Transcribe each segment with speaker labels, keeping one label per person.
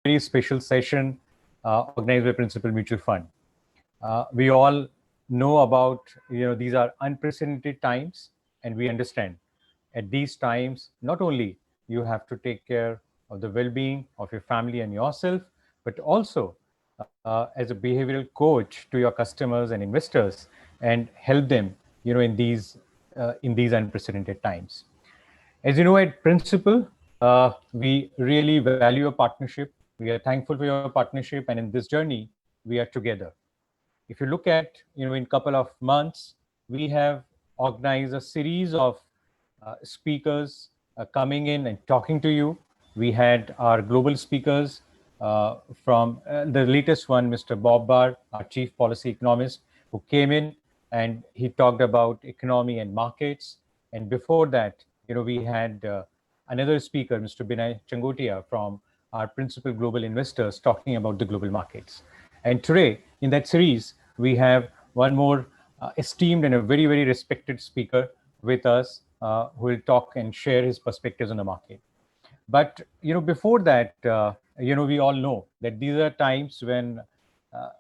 Speaker 1: very special session organized by Principal Mutual Fund. We all know about, these are unprecedented times, and we understand at these times, not only you have to take care of the well-being of your family and yourself, but also as a behavioral coach to your customers and investors and help them, in these unprecedented times. As you know, at Principal, we really value a partnership. We are thankful for your partnership, and in this journey, we are together. If you look at, in a couple of months, we have organized a series of speakers coming in and talking to you. We had our global speakers from the latest one, Mr. Bob Barr, our chief policy economist, who came in and he talked about economy and markets. And before that, we had another speaker, Mr. Binay Changotia from our principal global investors talking about the global markets. And today, in that series, we have one more esteemed and a very, very respected speaker with us who will talk and share his perspectives on the market. But, before that, we all know that these are times when a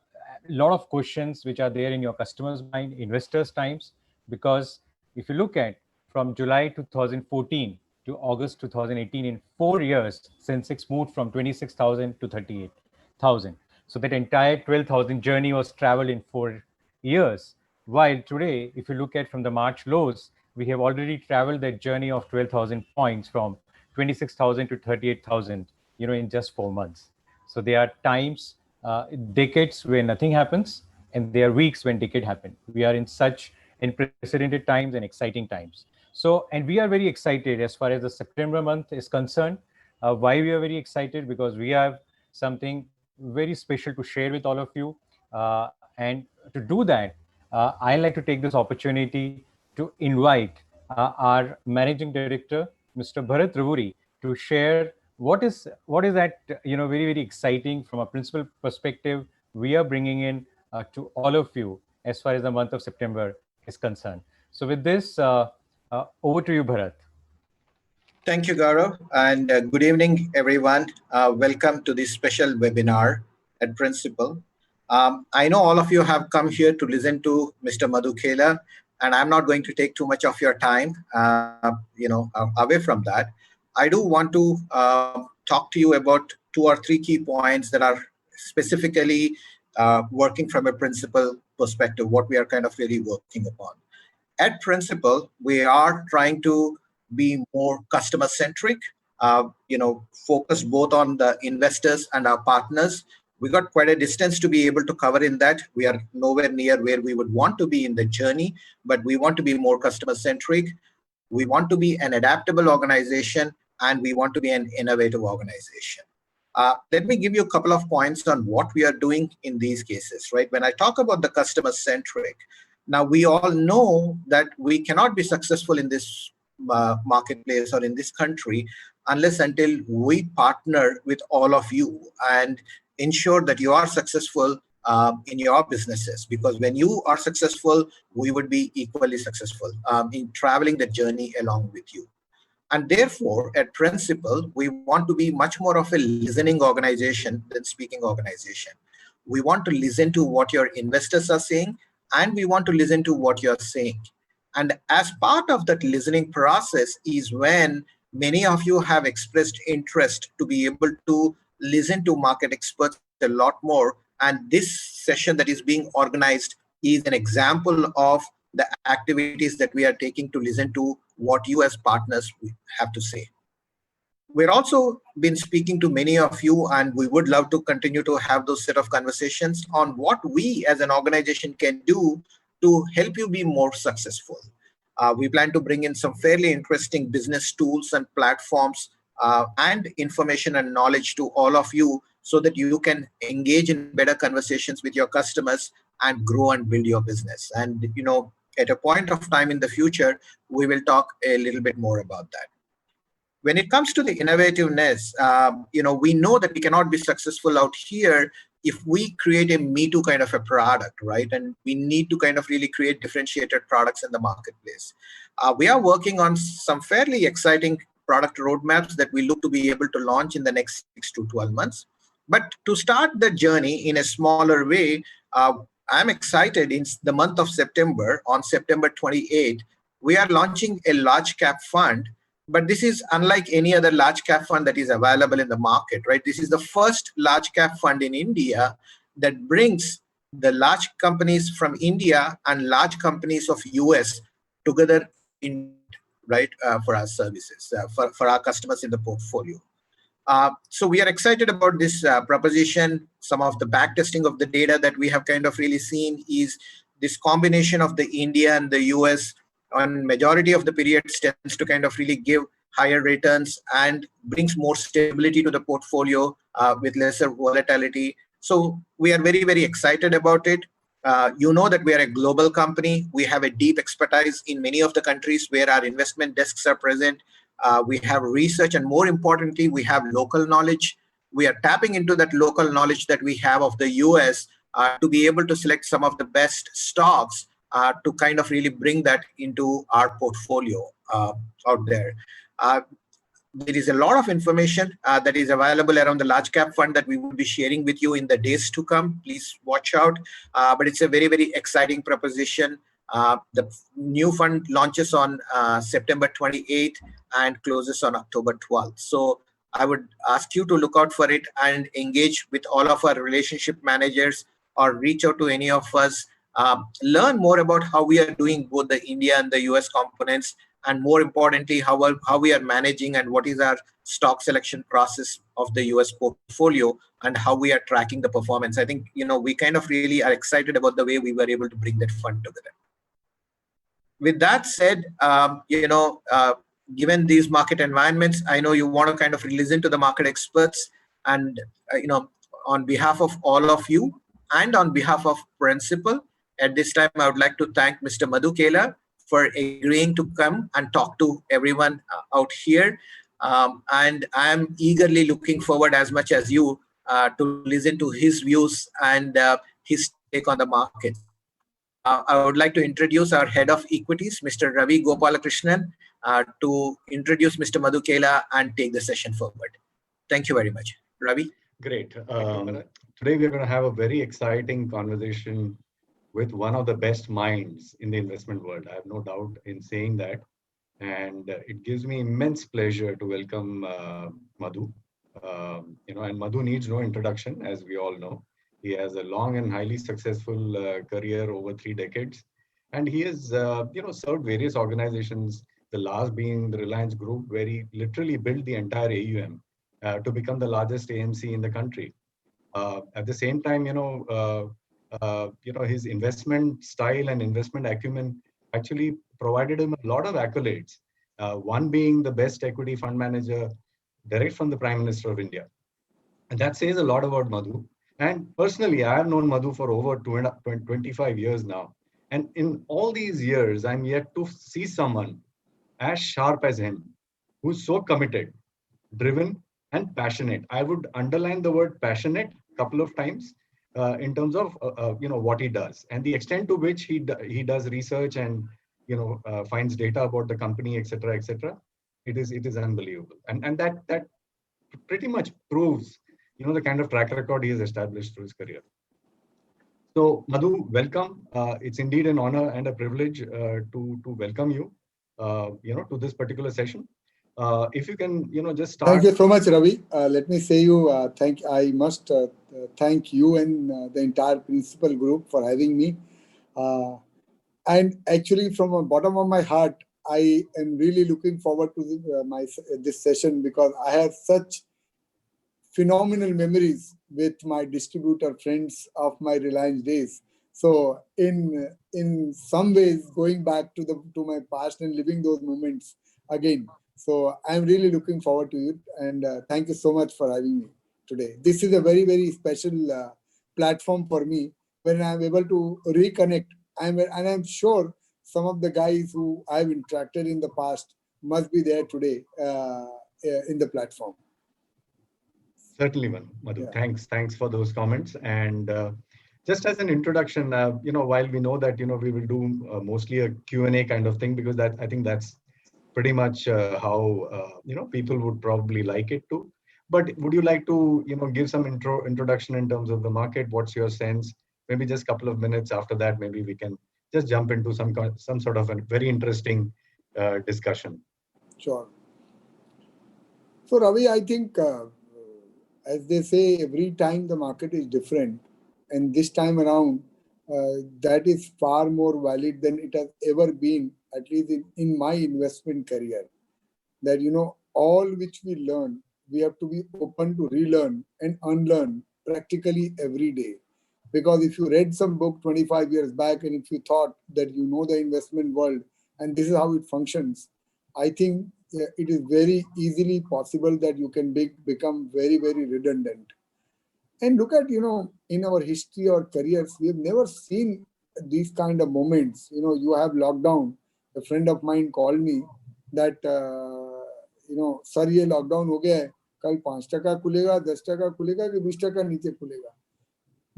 Speaker 1: lot of questions which are there in your customers' mind, investors' times, because if you look at from July 2014 to August 2018, in 4 years, Sensex moved from 26,000 to 38,000. So that entire 12,000 journey was traveled in 4 years. While today, if you look at from the March lows, we have already traveled that journey of 12,000 points from 26,000 to 38,000, in just 4 months. So there are times, decades where nothing happens, and there are weeks when decade happen. We are in such unprecedented times and exciting times. So, and we are very excited as far as the September month is concerned. Why we are very excited? Because we have something very special to share with all of you. And to do that, I'd like to take this opportunity to invite our Managing Director, Mr. Bharat Ravuri, to share what is that, very, very exciting from a principal perspective we are bringing in to all of you as far as the month of September is concerned. So with this, over to you, Bharat.
Speaker 2: Thank you, Gaurav, and good evening, everyone. Welcome to this special webinar at Principal. I know all of you have come here to listen to Mr. Madhu Khela, and I'm not going to take too much of your time, away from that. I do want to talk to you about 2 or 3 key points that are specifically working from a Principal perspective, what we are kind of really working upon. At Principal, we are trying to be more customer centric, focus both on the investors and our partners. We got quite a distance to be able to cover in that. We are nowhere near where we would want to be in the journey, but we want to be more customer centric. We want to be an adaptable organization, and we want to be an innovative organization. Let me give you a couple of points on what we are doing in these cases, right? When I talk about the customer centric, now we all know that we cannot be successful in this marketplace or in this country unless until we partner with all of you and ensure that you are successful in your businesses, because when you are successful, we would be equally successful in traveling the journey along with you. And therefore, at Principal, we want to be much more of a listening organization than speaking organization. We want to listen to what your investors are saying, and we want to listen to what you're saying. And as part of that listening process is when many of you have expressed interest to be able to listen to market experts a lot more. And this session that is being organized is an example of the activities that we are taking to listen to what you as partners have to say. We're also been speaking to many of you, and we would love to continue to have those set of conversations on what we as an organization can do to help you be more successful. We plan to bring in some fairly interesting business tools and platforms and information and knowledge to all of you so that you can engage in better conversations with your customers and grow and build your business. And, at a point of time in the future, we will talk a little bit more about that. When it comes to the innovativeness, we know that we cannot be successful out here if we create a Me Too kind of a product, right? And we need to kind of really create differentiated products in the marketplace. We are working on some fairly exciting product roadmaps that we look to be able to launch in the next 6 to 12 months. But to start the journey in a smaller way, I'm excited. In the month of September, on September 28th, we are launching a large cap fund. But this is unlike any other large cap fund that is available in the market, right? This is the first large cap fund in India that brings the large companies from India and large companies of US together in, right, for our services, for our customers in the portfolio. So we are excited about this proposition. Some of the back testing of the data that we have kind of really seen is this combination of the India and the US on majority of the periods tends to kind of really give higher returns and brings more stability to the portfolio with lesser volatility. So we are very, very excited about it. You know that we are a global company. We have a deep expertise in many of the countries where our investment desks are present. We have research, and more importantly, we have local knowledge. We are tapping into that local knowledge that we have of the US to be able to select some of the best stocks to kind of really bring that into our portfolio out there. There is a lot of information that is available around the large cap fund that we will be sharing with you in the days to come. Please watch out. But it's a very, very exciting proposition. The new fund launches on September 28th and closes on October 12th. So I would ask you to look out for it and engage with all of our relationship managers or reach out to any of us. Learn more about how we are doing both the India and the US components, and more importantly, how we are managing and what is our stock selection process of the US portfolio and how we are tracking the performance. I think, we kind of really are excited about the way we were able to bring that fund together. With that said, given these market environments, I know you want to kind of listen to the market experts, and on behalf of all of you and on behalf of Principal, at this time, I would like to thank Mr. Madhu Kela for agreeing to come and talk to everyone out here. And I'm eagerly looking forward, as much as you, to listen to his views and his take on the market. I would like to introduce our head of equities, Mr. Ravi Gopalakrishnan, to introduce Mr. Madhu Kela and take the session forward. Thank you very much. Ravi?
Speaker 3: Great. Today we're going to have a very exciting conversation with one of the best minds in the investment world. I have no doubt in saying that. And it gives me immense pleasure to welcome Madhu. And Madhu needs no introduction, as we all know. He has a long and highly successful career over 3 decades. And he has, served various organizations, the last being the Reliance Group, where he literally built the entire AUM to become the largest AMC in the country. At the same time, his investment style and investment acumen actually provided him a lot of accolades. One being the best equity fund manager direct from the Prime Minister of India. And that says a lot about Madhu. And personally, I have known Madhu for over 25 years now. And in all these years, I'm yet to see someone as sharp as him, who's so committed, driven, and passionate. I would underline the word passionate a couple of times in terms of what he does and the extent to which he does research and finds data about the company, etc., etc. It is unbelievable, and that pretty much proves the kind of track record he has established through his career. So Madhu, welcome. It's indeed an honor and a privilege to welcome you to this particular session. If you can just start.
Speaker 4: Thank you so much, Ravi. Let me say I must thank you and the entire Principal Group for having me. And actually, from the bottom of my heart, I am really looking forward to this session, because I have such phenomenal memories with my distributor friends of my Reliance days. So in some ways, going back to my past and living those moments again. So I'm really looking forward to it, and thank you so much for having me today. This is a very, very special platform for me when I'm able to reconnect. And I'm sure some of the guys who I've interacted in the past must be there today in the platform.
Speaker 3: Certainly, Madhu.
Speaker 4: Yeah.
Speaker 3: Thanks for those comments. And just as an introduction, while we know that we will do mostly a Q&A kind of thing, because I think that's pretty much how people would probably like it to. But would you like to, give some introduction in terms of the market? What's your sense? Maybe just a couple of minutes after that, maybe we can just jump into some sort of a very interesting discussion.
Speaker 4: Sure. So Ravi, I think as they say, every time the market is different, and this time around, that is far more valid than it has ever been, at least in my investment career. That, all which we learn, we have to be open to relearn and unlearn practically every day. Because if you read some book 25 years back and if you thought that you know the investment world and this is how it functions, I think it is very easily possible that you can become very, very redundant. And look at, in our history or careers, we have never seen these kind of moments. You have lockdown. A friend of mine called me that, sir, ये lockdown हो गया है, कल 5% खुलेगा, 10% खुलेगा कि 20% नीचे खुलेगा.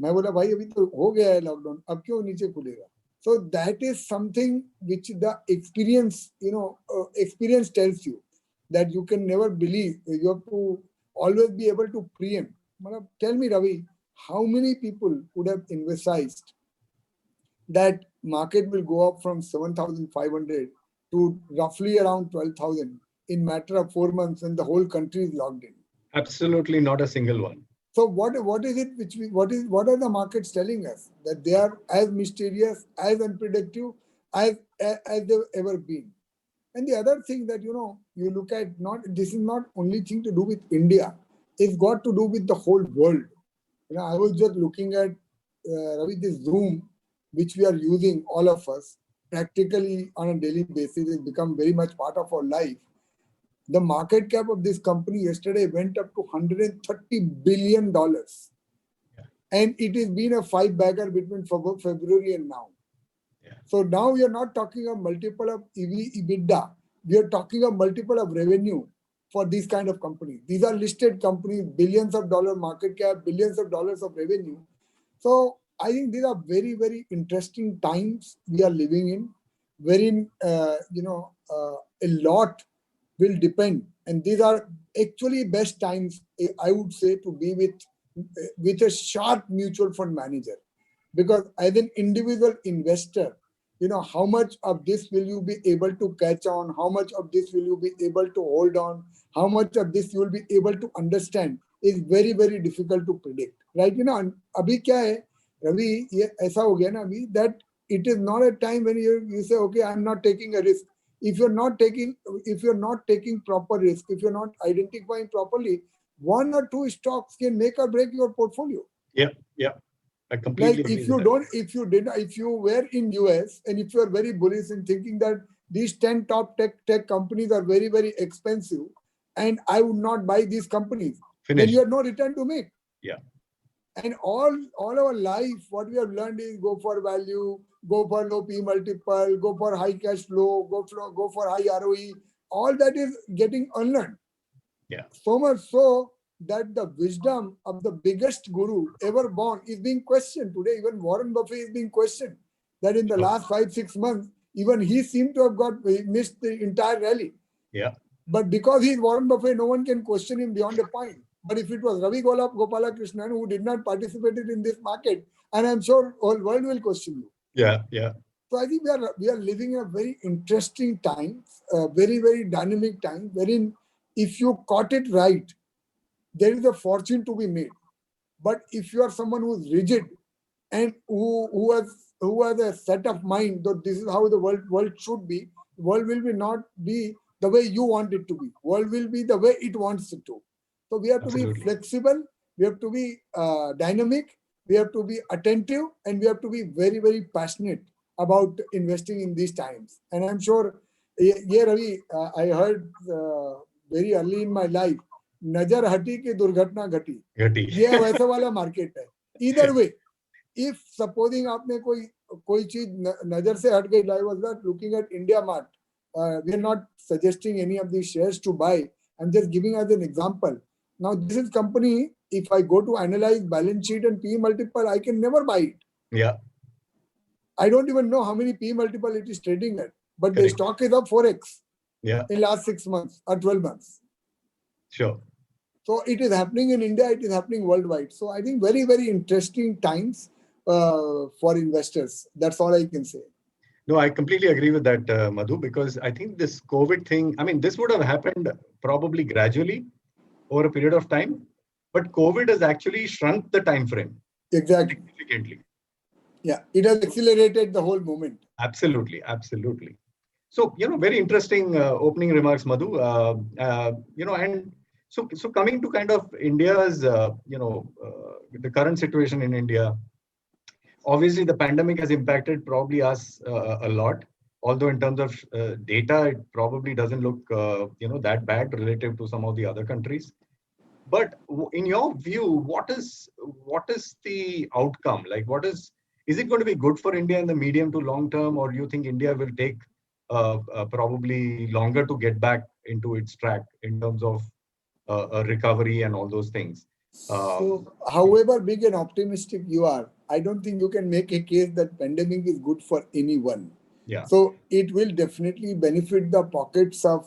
Speaker 4: मैं बोला भाई अभी तो हो गया है लॉकडाउन, अब क्यों नीचे खुलेगा? So that is something which the experience, experience tells you that you can never believe. You have to always be able to preempt. Tell me, Ravi, how many people would have emphasized that market will go up from 7,500 to roughly around 12,000 in matter of 4 months when the whole country is locked in?
Speaker 3: Absolutely not a single one.
Speaker 4: So what is it what are the markets telling us? That they are as mysterious, as unpredictable as they've ever been. And the other thing that you look at, this is not only thing to do with India, it's got to do with the whole world. I was just looking at Ravi, this Zoom, which we are using, all of us, practically on a daily basis. It's become very much part of our life. The market cap of this company yesterday went up to $130 billion. Yeah. And it has been a five-bagger between February and now. Yeah. So now we are not talking a multiple of EBITDA. We are talking a multiple of revenue for these kind of companies. These are listed companies, billions of dollar market cap, billions of dollars of revenue. So I think these are very, very interesting times we are living in, wherein, a lot will depend, and these are actually best times, I would say, to be with a sharp mutual fund manager, because as an individual investor, how much of this will you be able to catch on, how much of this will you be able to hold on, how much of this you will be able to understand is very, very difficult to predict, right? Abhi kya hai, Ravi, ye aisa ho gaya na abhi, that it is not a time when you say, okay, I'm not taking a risk. If you're not taking proper risk, if you're not identifying properly, one or two stocks can make or break your portfolio.
Speaker 3: Yeah. I completely
Speaker 4: agree. If you were in US and if you are very bullish in thinking that these 10 top tech companies are very, very expensive and I would not buy these companies, then you have no return to make.
Speaker 3: Yeah.
Speaker 4: And all our life, what we have learned is go for value, go for low P multiple, go for high cash flow, go for high ROE. All that is getting unlearned.
Speaker 3: Yeah.
Speaker 4: So much so that the wisdom of the biggest guru ever born is being questioned today. Even Warren Buffett is being questioned. That in the last 5-6 months, even he seemed to have missed the entire rally.
Speaker 3: Yeah.
Speaker 4: But because he's Warren Buffett, no one can question him beyond a point. But if it was Ravi Gopalakrishnan who did not participate in this market, and I'm sure whole world will question you.
Speaker 3: Yeah.
Speaker 4: So I think we are living in a very interesting time, very, very dynamic time, wherein if you caught it right, there is a fortune to be made. But if you are someone who is rigid and who has a set of mind that this is how the world should be, the world will not be the way you want it to be. World will be the way it wants it to. So we have to be flexible, we have to be dynamic, we have to be attentive, and we have to be very, very passionate about investing in these times. And I'm sure, Ravi, I heard very early in my life, नजर हटी कि दुर्घटना घटी, ये वैसा वाला market है. Either way, if supposing आपने कोई चीज नजर से हट गई, I was not looking at India Mart. We are not suggesting any of these shares to buy. I'm just giving as an example. Now, this is company, if I go to analyze balance sheet and P multiple, I can never buy it.
Speaker 3: Yeah.
Speaker 4: I don't even know how many P multiple it is trading at, but the stock is up 4x in last 6 months or 12 months.
Speaker 3: Sure.
Speaker 4: So it is happening in India, it is happening worldwide. So I think very, very interesting times for investors. That's all I can say.
Speaker 3: No, I completely agree with that, Madhu, because I think this COVID thing, I mean, this would have happened probably gradually over a period of time, but COVID has actually shrunk the time frame
Speaker 4: Exactly.
Speaker 3: significantly.
Speaker 4: Yeah, it has accelerated the whole moment.
Speaker 3: Absolutely, absolutely. So, very interesting opening remarks, Madhu. And so coming to kind of India's, the current situation in India, obviously the pandemic has impacted probably us a lot. Although in terms of data, it probably doesn't look, that bad relative to some of the other countries. But in your view, what is the outcome? Like, is it going to be good for India in the medium to long term, or do you think India will take probably longer to get back into its track in terms of a recovery and all those things?
Speaker 4: So, however big and optimistic you are, I don't think you can make a case that pandemic is good for anyone.
Speaker 3: Yeah.
Speaker 4: So it will definitely benefit the pockets of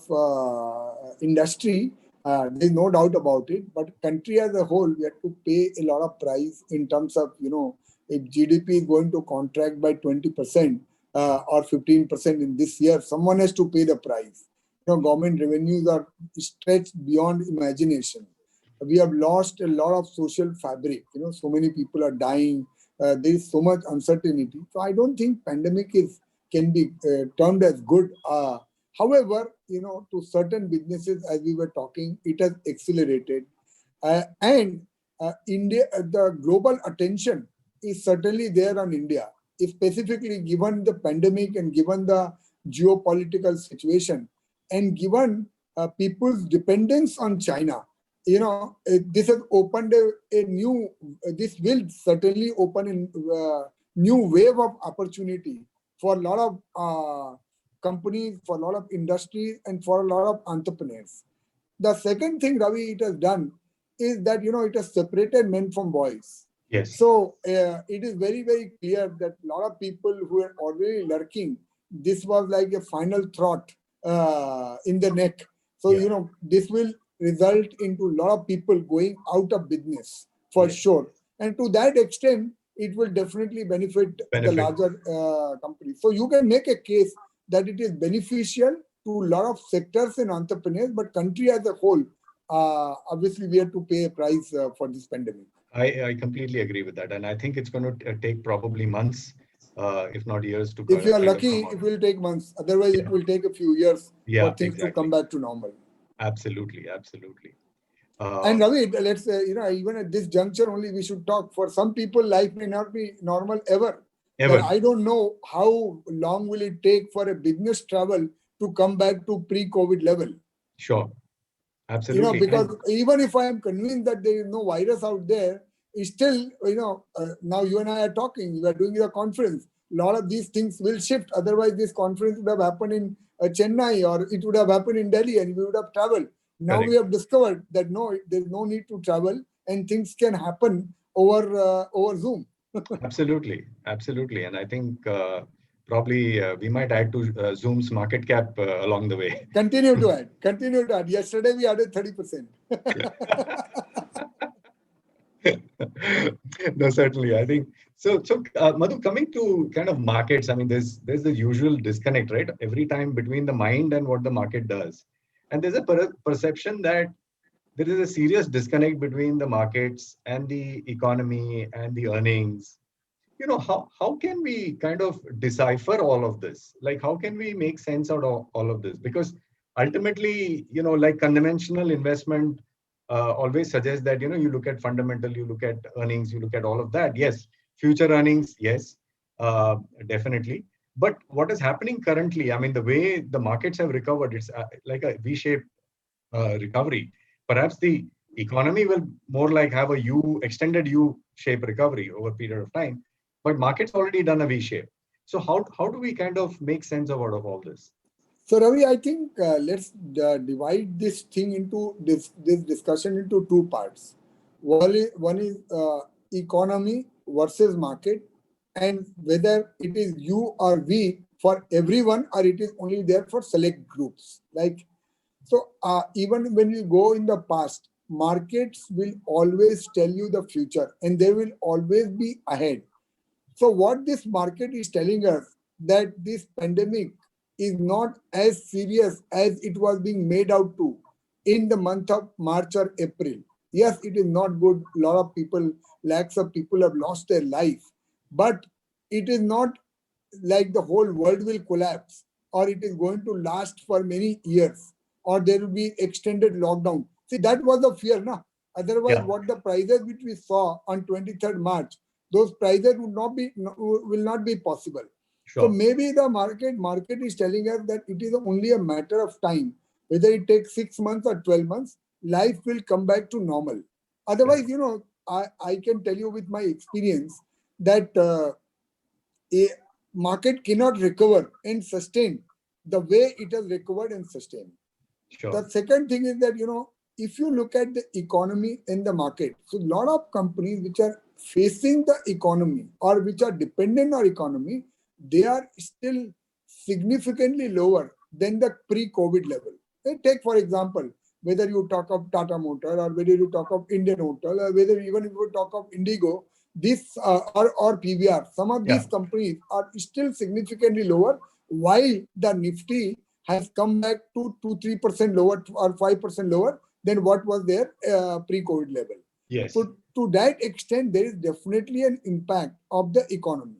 Speaker 4: industry. There's no doubt about it. But country as a whole, we have to pay a lot of price in terms of, if GDP is going to contract by 20% or 15% in this year, someone has to pay the price. Government revenues are stretched beyond imagination. We have lost a lot of social fabric. So many people are dying. There is so much uncertainty. So I don't think pandemic can be termed as good. However, to certain businesses, as we were talking, it has accelerated. And India, the global attention is certainly there on India, specifically given the pandemic and given the geopolitical situation and given people's dependence on China. This has opened a new, this will certainly open a new wave of opportunity for a lot of companies, for a lot of industries, and for a lot of entrepreneurs. The second thing, Ravi, it has done is that, it has separated men from boys.
Speaker 3: Yes.
Speaker 4: So it is very, very clear that a lot of people who are already lurking, this was like a final thought in the neck. So, this will result into a lot of people going out of business for sure. And to that extent, it will definitely benefit the larger companies. So you can make a case that it is beneficial to a lot of sectors and entrepreneurs, but country as a whole, obviously we have to pay a price for this pandemic.
Speaker 3: I completely agree with that. And I think it's going to take probably months, if not years to
Speaker 4: If you are lucky, it will take months. Otherwise, it will take a few years for things to come back to normal.
Speaker 3: Absolutely, absolutely.
Speaker 4: And Ravi, let's even at this juncture only we should talk. For some people, life may not be normal ever. But I don't know how long will it take for a business travel to come back to pre-COVID level.
Speaker 3: Sure, absolutely.
Speaker 4: Because even if I am convinced that there is no virus out there, it's still, now you and I are talking, we are doing a conference. A lot of these things will shift. Otherwise, this conference would have happened in Chennai, or it would have happened in Delhi, and we would have traveled. Now we have discovered that no, there's no need to travel, and things can happen over Zoom.
Speaker 3: Absolutely, absolutely. And I think probably we might add to Zoom's market cap along the way.
Speaker 4: Continue to add. Yesterday we added 30%.
Speaker 3: No, certainly. I think so. Madhu, coming to kind of markets, I mean, there's the usual disconnect, right? Every time between the mind and what the market does. And there's a perception that there is a serious disconnect between the markets and the economy and the earnings. How can we kind of decipher all of this? Like, how can we make sense out of all of this? Because ultimately, like conventional investment always suggests that, you look at fundamental, you look at earnings, you look at all of that. Yes, future earnings, yes, definitely. But what is happening currently, I mean, the way the markets have recovered, it's like a V-shaped recovery. Perhaps the economy will more like have a extended U-shaped recovery over a period of time. But market's already done a V-shape. So how do we kind of make sense of all this?
Speaker 4: So Ravi, I think let's divide this thing into this discussion into two parts. One is economy versus market, and whether it is you or we for everyone, or it is only there for select groups. Like, so even when we go in the past, markets will always tell you the future and they will always be ahead. So what this market is telling us, that this pandemic is not as serious as it was being made out to in the month of March or April. Yes, it is not good. A lot of people, lakhs of people have lost their life, but it is not like the whole world will collapse or it is going to last for many years or there will be extended lockdown. See, that was the fear, na? Otherwise,
Speaker 3: Yeah.
Speaker 4: what the prices which we saw on 23rd March, those prices will not be possible. So
Speaker 3: Sure.
Speaker 4: maybe the market is telling us that it is only a matter of time, whether it takes 6 months or 12 months, life will come back to normal. Otherwise, I can tell you with my experience that a market cannot recover and sustain the way it has recovered and sustained.
Speaker 3: Sure.
Speaker 4: The second thing is that, if you look at the economy in the market, so a lot of companies which are facing the economy or which are dependent on economy, they are still significantly lower than the pre-COVID level. Take, for example, whether you talk of Tata Motor or whether you talk of Indian Hotel or whether even if you talk of Indigo, this or PVR, some of these companies are still significantly lower, while the Nifty has come back to 2-3% lower or 5% lower than what was their pre-COVID level.
Speaker 3: Yes.
Speaker 4: So to that extent, there is definitely an impact of the economy.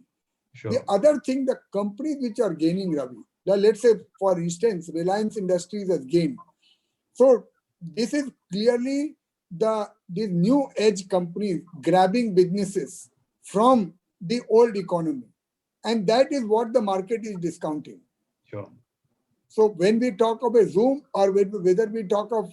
Speaker 3: Sure.
Speaker 4: The other thing, the companies which are gaining, Ravi, let's say, for instance, Reliance Industries has gained. So this is clearly these new age companies grabbing businesses from the old economy. And that is what the market is discounting.
Speaker 3: Sure.
Speaker 4: So when we talk of a Zoom or whether we talk of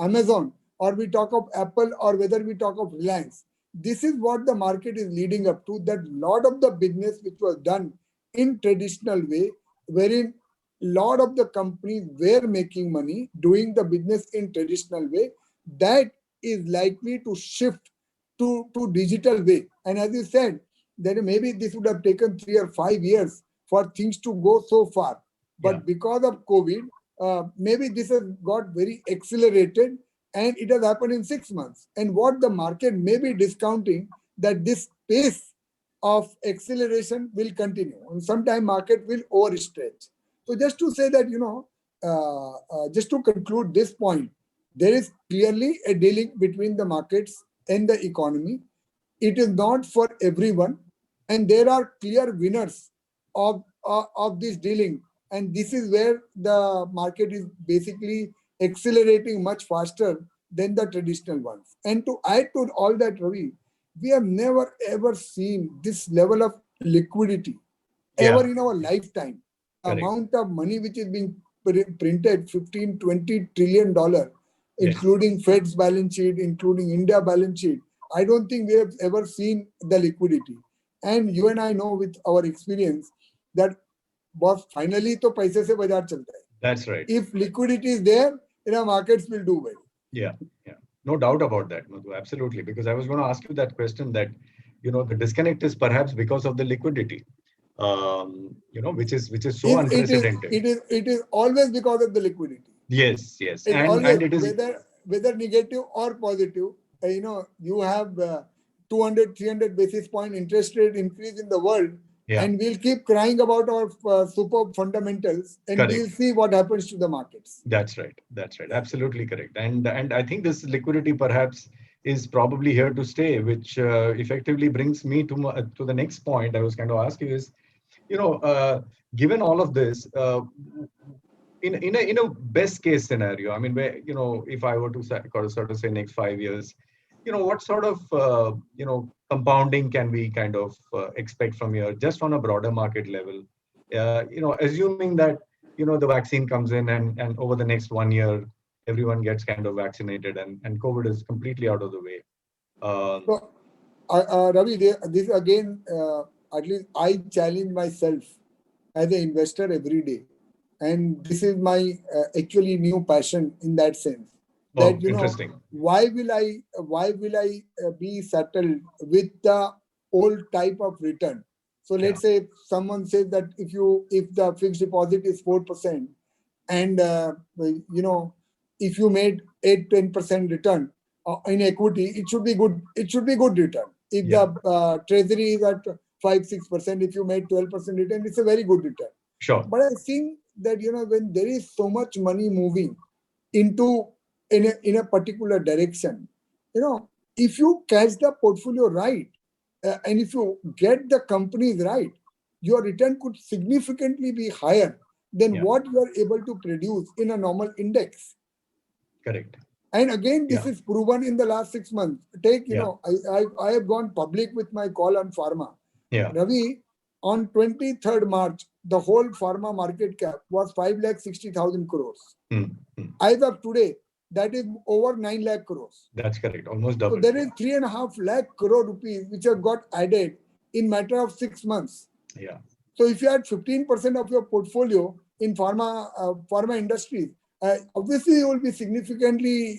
Speaker 4: Amazon or we talk of Apple or whether we talk of Reliance, this is what the market is leading up to, that lot of the business which was done in traditional way, wherein lot of the companies were making money doing the business in traditional way, that is likely to shift to digital way. And as you said, that maybe this would have taken 3 or 5 years for things to go so far. But because of COVID, maybe this has got very accelerated and it has happened in 6 months. And what the market may be discounting, that this pace of acceleration will continue. And sometime market will overstretch. So just to say that, just to conclude this point, there is clearly a dealing between the markets and the economy. It is not for everyone. And there are clear winners of this dealing. And this is where the market is basically accelerating much faster than the traditional ones. And to add to all that, Ravi, we have never ever seen this level of liquidity ever in our lifetime. The amount of money which is being printed, $15-20 trillion, including Fed's balance sheet, including India balance sheet. I don't think we have ever seen the liquidity. And you and I know with our experience that finally to paise se bazaar chalta hai.
Speaker 3: That's right.
Speaker 4: If liquidity is there, markets will do well.
Speaker 3: Yeah. No doubt about that, Madhu. Absolutely. Because I was going to ask you that question, that, the disconnect is perhaps because of the liquidity, which is so unprecedented.
Speaker 4: It is always because of the liquidity.
Speaker 3: Yes.
Speaker 4: And it is whether negative or positive, you have 200-300 basis point interest rate increase in the world, and we'll keep crying about our superb fundamentals, and we'll see what happens to the markets.
Speaker 3: That's right. Absolutely correct. And I think this liquidity perhaps is probably here to stay, which effectively brings me to the next point I was going to ask you is, given all of this, in a best case scenario, I mean, where, if I were to sort of say next 5 years, what sort of, compounding can we kind of expect from here, just on a broader market level, assuming that, the vaccine comes in and over the next 1 year, everyone gets kind of vaccinated and COVID is completely out of the way.
Speaker 4: So, Ravi, this again, at least I challenge myself as an investor every day. And this is my actually new passion in that sense. That,
Speaker 3: interesting.
Speaker 4: Why will I be settled with the old type of return? So let's say someone says that if the fixed deposit is 4%, and if you made 8-10% return in equity, it should be good. It should be good return. If the treasury is at 5-6%, if you made 12% return, it's a very good return.
Speaker 3: Sure.
Speaker 4: But I think that when there is so much money moving into in a particular direction, if you catch the portfolio right, and if you get the companies right, your return could significantly be higher than what you are able to produce in a normal index.
Speaker 3: Correct.
Speaker 4: And again, this is proven in the last 6 months. I have gone public with my call on pharma. Ravi, on 23rd March, the whole pharma market cap was 5,60,000 crores. As of today, that is over 9 lakh crores.
Speaker 3: That's correct. Almost double.
Speaker 4: So there is 3.5 lakh crore rupees which have got added in matter of 6 months.
Speaker 3: Yeah.
Speaker 4: So if you had 15% of your portfolio in pharma industries, obviously you will be significantly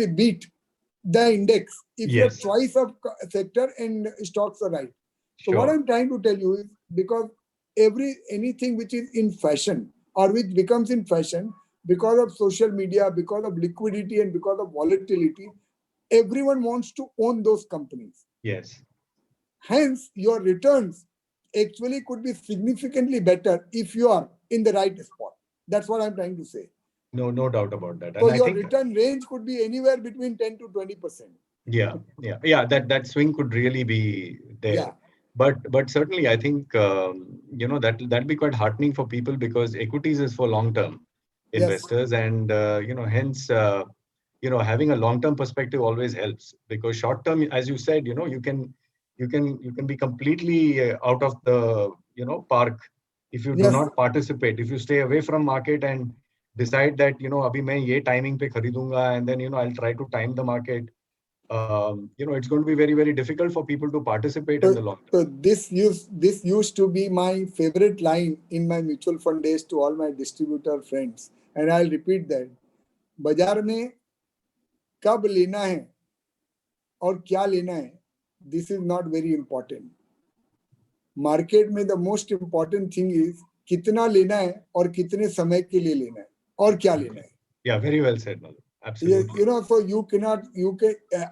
Speaker 4: beat the index if your choice of sector and stocks are right. So what I'm trying to tell you is, because anything which is in fashion or which becomes in fashion because of social media, because of liquidity and because of volatility, everyone wants to own those companies.
Speaker 3: Yes.
Speaker 4: Hence, your returns actually could be significantly better if you are in the right spot. That's what I'm trying to say.
Speaker 3: No doubt about that.
Speaker 4: So your return range could be anywhere between 10 to 20%.
Speaker 3: Yeah. That swing could really be there.
Speaker 4: Yeah.
Speaker 3: But certainly, I think that'll be quite heartening for people, because equities is for long-term investors, and hence having a long-term perspective always helps, because short-term, as you said, you can be completely out of the park if you do not participate. If you stay away from market and decide that abhi main ye timing pe kharidunga, and then I'll try to time the market. It's going to be very, very difficult for people to participate in the long term.
Speaker 4: So this used to be my favorite line in my mutual fund days to all my distributor friends, and I'll repeat that. बाजार में कब लेना है और क्या लेना है, this is not very important. Market में the most important thing is कितना लेना है और कितने समय के लिए लेना है और क्या लेना है.
Speaker 3: Yeah, very well said, Madhu. Absolutely.
Speaker 4: So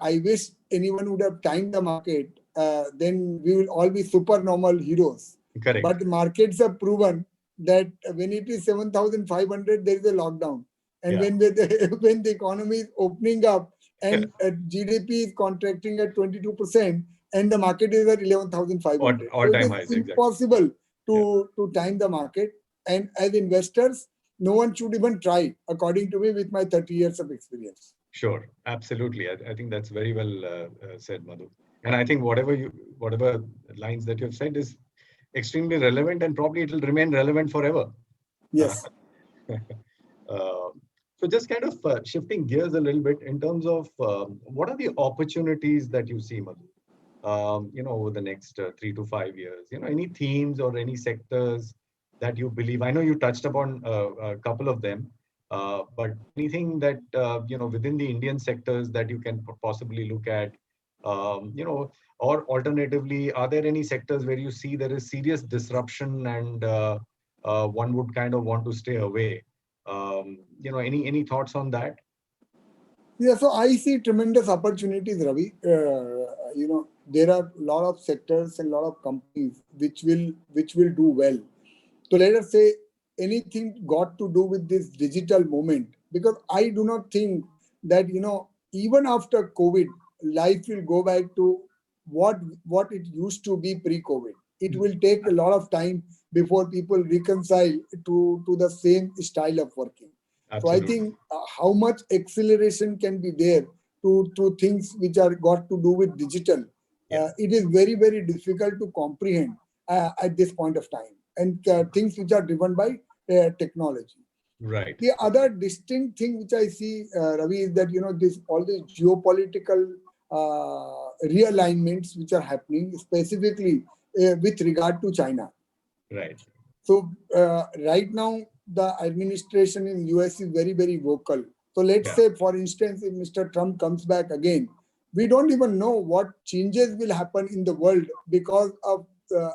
Speaker 4: I wish anyone would have timed the market. Then we will all be supernormal heroes.
Speaker 3: Correct.
Speaker 4: But the markets have proven that when it is 7,500, there is a lockdown. And when the economy is opening up and GDP is contracting at 22% and the market is at 11,500.
Speaker 3: All-time
Speaker 4: highs. It's impossible to time the market. And as investors, no one should even try, according to me, with my 30 years of experience.
Speaker 3: Sure, absolutely. I think that's very well said, Madhu. And I think whatever lines that you've said is extremely relevant, and probably it will remain relevant forever.
Speaker 4: Yes.
Speaker 3: So just kind of shifting gears a little bit in terms of what are the opportunities that you see, Madhu, over the next 3 to 5 years? Any themes or any sectors that you believe? I know you touched upon a couple of them, but anything that within the Indian sectors that you can possibly look at, or alternatively, are there any sectors where you see there is serious disruption and one would kind of want to stay away? Any thoughts on that?
Speaker 4: Yeah, so I see tremendous opportunities, Ravi. There are a lot of sectors and a lot of companies which will do well. So let us say anything got to do with this digital moment, because I do not think that, even after COVID, life will go back to what it used to be pre-COVID. It will take a lot of time before people reconcile to the same style of working. Absolutely. So I think how much acceleration can be there to things which are got to do with digital, it is very, very difficult to comprehend at this point of time. And things which are driven by technology.
Speaker 3: Right.
Speaker 4: The other distinct thing which I see, Ravi, is that all these geopolitical realignments which are happening, specifically with regard to China.
Speaker 3: Right.
Speaker 4: So right now the administration in US is very, very vocal. So let's say, for instance, if Mr. Trump comes back again, we don't even know what changes will happen in the world because of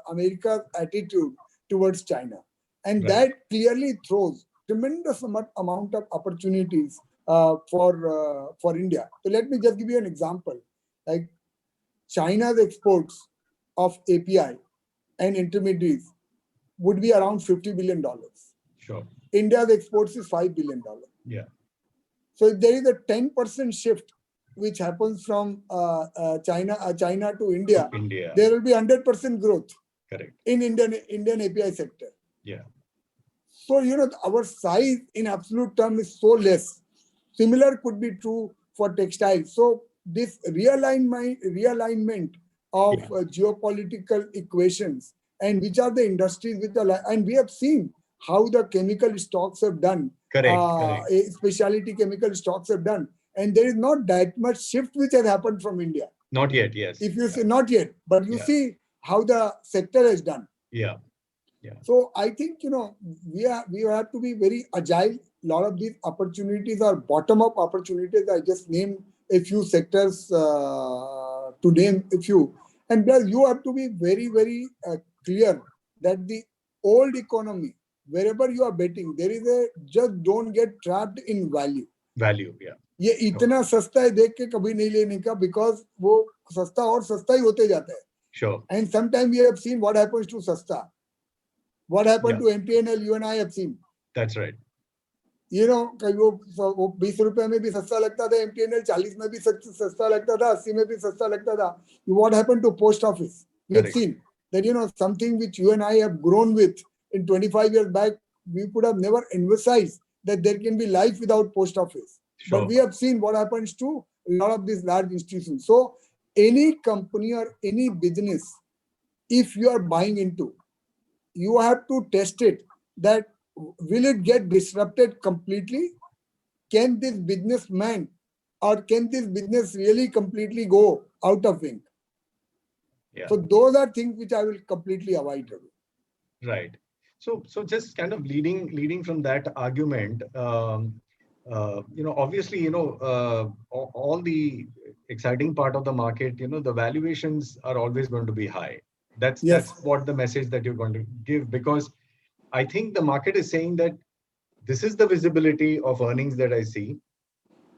Speaker 4: America's attitude towards China. And that clearly throws tremendous amount of opportunities for India. So let me just give you an example. Like China's exports of API and intermediaries would be around $50 billion.
Speaker 3: Sure.
Speaker 4: India's exports is $5 billion.
Speaker 3: Yeah.
Speaker 4: So if there is a 10% shift which happens from China to India, there will be 100% growth.
Speaker 3: Correct.
Speaker 4: In Indian API sector.
Speaker 3: Yeah.
Speaker 4: So, our size in absolute term is so less. Similar could be true for textiles. So this realignment of geopolitical equations and which are the industries which are, and we have seen how the chemical stocks have done.
Speaker 3: Correct.
Speaker 4: Specialty chemical stocks have done. And there is not that much shift which has happened from India.
Speaker 3: Not yet, yes.
Speaker 4: If you see, not yet, but you see how the sector has done.
Speaker 3: Yeah.
Speaker 4: So I think, we have to be very agile. A lot of these opportunities are bottom-up opportunities. I just named a few sectors to name a few. And plus, you have to be very, very clear that the old economy, wherever you are betting, there is just don't get trapped in value.
Speaker 3: Yeah.
Speaker 4: ये इतना सस्ता है देख के कभी नहीं लेने का, because वो सस्ता और सस्ता ही होते जाता है.
Speaker 3: Sure.
Speaker 4: And sometimes we have seen what happens to सस्ता. What happened to MTNL, you and I have seen.
Speaker 3: That's right.
Speaker 4: कहीं वो 20 रुपए में भी सस्ता लगता था, MTNL 40 में भी सस्ता लगता था, 80 में भी सस्ता लगता था. What happened to post office? We have seen that, something which you and I have grown with in 25 years back, we could have never emphasized that there can be life without post office.
Speaker 3: Sure.
Speaker 4: But we have seen what happens to a lot of these large institutions. So any company or any business, if you are buying into, you have to test it that will it get disrupted completely? Can this businessman or can this business really completely go out of sync?
Speaker 3: Yeah.
Speaker 4: So those are things which I will completely avoid.
Speaker 3: Right. So just kind of leading from that argument, obviously, all the exciting part of the market, the valuations are always going to be high. That's what the message that you're going to give, because I think the market is saying that this is the visibility of earnings that I see,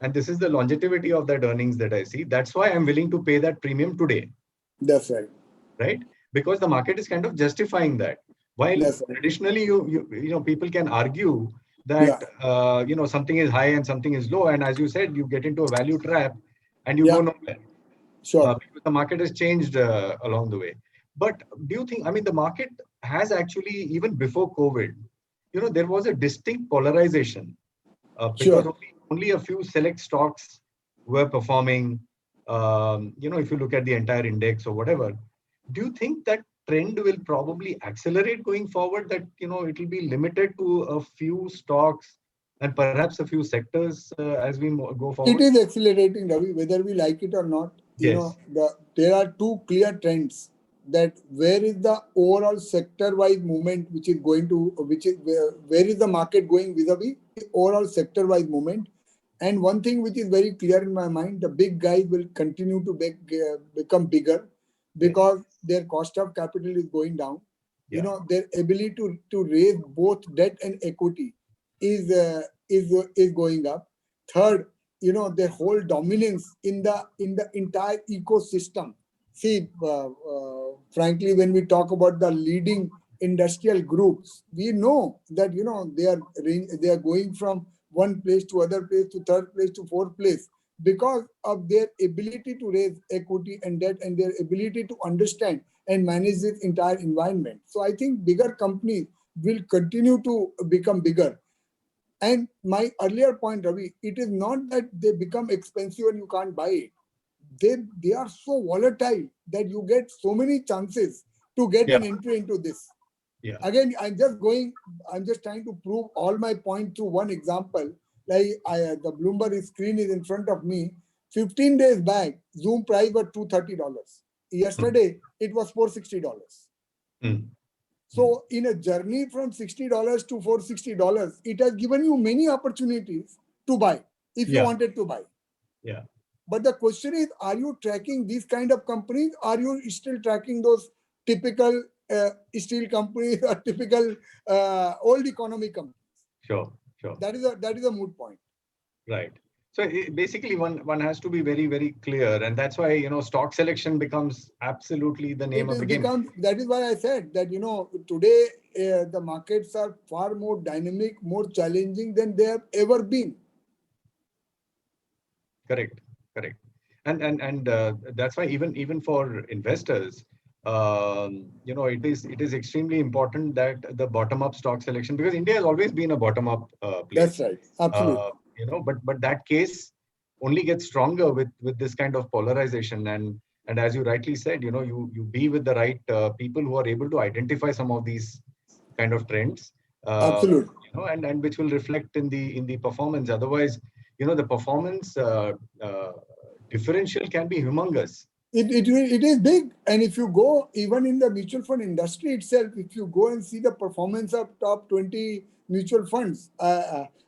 Speaker 3: and this is the longevity of that earnings that I see. That's why I'm willing to pay that premium today.
Speaker 4: That's right.
Speaker 3: Right? Because the market is kind of justifying that. While traditionally, people can argue that something is high and something is low, and as you said, you get into a value trap and you go nowhere.
Speaker 4: Sure.
Speaker 3: Because the market has changed along the way. But do you think, the market has actually, even before COVID, there was a distinct polarization because only a few select stocks were performing, if you look at the entire index or whatever. Do you think that trend will probably accelerate going forward, that, it will be limited to a few stocks and perhaps a few sectors as we go forward?
Speaker 4: It is accelerating, Ravi, whether we like it or not.
Speaker 3: Yes.
Speaker 4: There are two clear trends. That where is the overall sector-wise movement which is going to, where is the market going vis-a-vis the overall sector-wise movement. And one thing which is very clear in my mind, the big guys will continue to become bigger because their cost of capital is going down.
Speaker 3: Yeah.
Speaker 4: Their ability to raise both debt and equity is going up. Third, their whole dominance in the entire ecosystem. See, frankly, when we talk about the leading industrial groups, we know that they are going from one place to other place to third place to fourth place because of their ability to raise equity and debt and their ability to understand and manage this entire environment. So I think bigger companies will continue to become bigger. And my earlier point, Ravi, it is not that they become expensive and you can't buy it. They are so volatile that you get so many chances to get an entry into this.
Speaker 3: Yeah.
Speaker 4: Again, I'm just trying to prove all my point through one example. Like the Bloomberg screen is in front of me. 15 days back, Zoom price was $230. Yesterday, it was $460. So in a journey from $60 to $460, it has given you many opportunities to buy if you wanted to buy.
Speaker 3: Yeah.
Speaker 4: But the question is, are you tracking these kind of companies? Are you still tracking those typical steel companies or typical old economy companies?
Speaker 3: Sure. Sure.
Speaker 4: That is a moot point.
Speaker 3: Right. So basically, one has to be very, very clear, and that's why stock selection becomes absolutely the name of the game.
Speaker 4: That is why I said that today the markets are far more dynamic, more challenging than they have ever been.
Speaker 3: Correct. And that's why even for investors, it is extremely important that the bottom up stock selection, because India has always been a bottom up place.
Speaker 4: That's right. Absolutely.
Speaker 3: But that case only gets stronger with this kind of polarization, and as you rightly said, you be with the right people who are able to identify some of these kind of trends,
Speaker 4: Absolutely.
Speaker 3: and which will reflect in the performance. Otherwise, the performance differential can be humongous.
Speaker 4: It is big, and if you go even in the mutual fund industry itself, if you go and see the performance of top 20 mutual funds,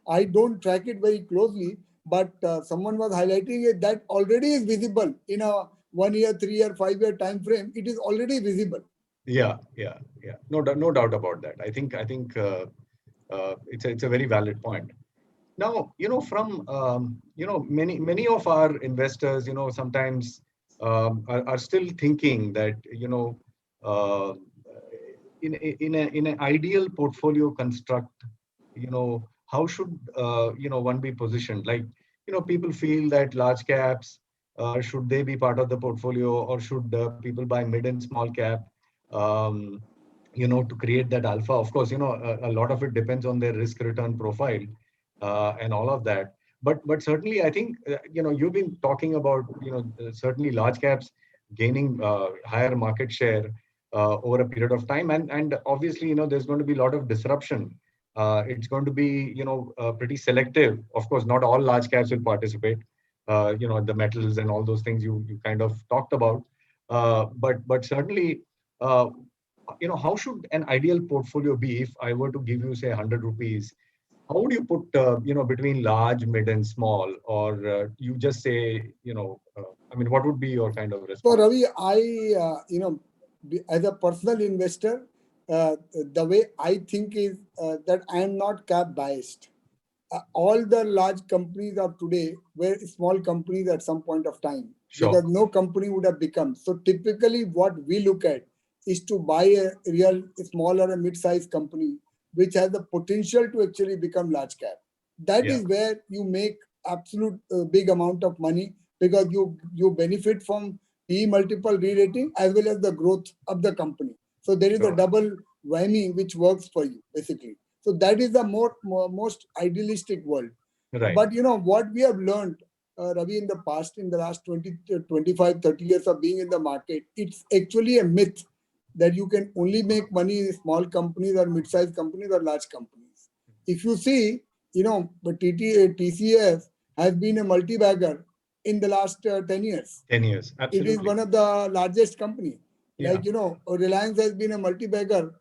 Speaker 4: I don't track it very closely, but someone was highlighting it that already is visible in a 1 year, 3 year, 5 year time frame. It is already visible.
Speaker 3: Yeah. No doubt about that. I think it's a very valid point. Now, from many of our investors, sometimes are still thinking that uh, in an ideal portfolio construct, how should one be positioned? Like, people feel that large caps, should they be part of the portfolio, or should people buy mid and small cap? Um, to create that alpha. Of course, a lot of it depends on their risk return profile and all of that. But certainly, I think you've been talking about certainly large caps gaining higher market share over a period of time, and obviously there's going to be a lot of disruption. It's going to be pretty selective. Of course, not all large caps will participate. The metals and all those things you kind of talked about, but certainly. How should an ideal portfolio be? If I were to give you, say, 100 rupees, how would you put, between large, mid, and small? Or you just say, what would be your kind of response?
Speaker 4: So, Ravi, as a personal investor, the way I think is that I am not cap biased. All the large companies of today were small companies at some point of time,
Speaker 3: Sure.
Speaker 4: because no company would have become. So typically what we look at is to buy a real small or a mid-sized company which has the potential to actually become large cap. That is where you make absolute big amount of money, because you benefit from PE multiple re-rating as well as the growth of the company. So there is a double whammy which works for you basically. So that is the most idealistic world.
Speaker 3: Right.
Speaker 4: But what we have learned, Ravi, in the past, in the last 20, 25, 30 years of being in the market, it's actually a myth that you can only make money in small companies or mid-sized companies or large companies. If you see, TCS has been a multi-bagger in the last 10 years.
Speaker 3: 10 years, absolutely.
Speaker 4: It is one of the largest companies.
Speaker 3: Yeah.
Speaker 4: Like, Reliance has been a multi-bagger.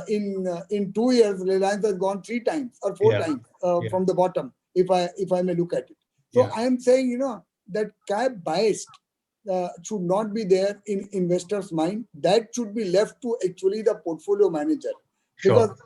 Speaker 4: In 2 years, Reliance has gone 3 times or 4 times from the bottom, if I may look at it. So I am saying, that cap biased should not be there in investors' mind. That should be left to actually the portfolio manager.
Speaker 3: Sure.
Speaker 4: Because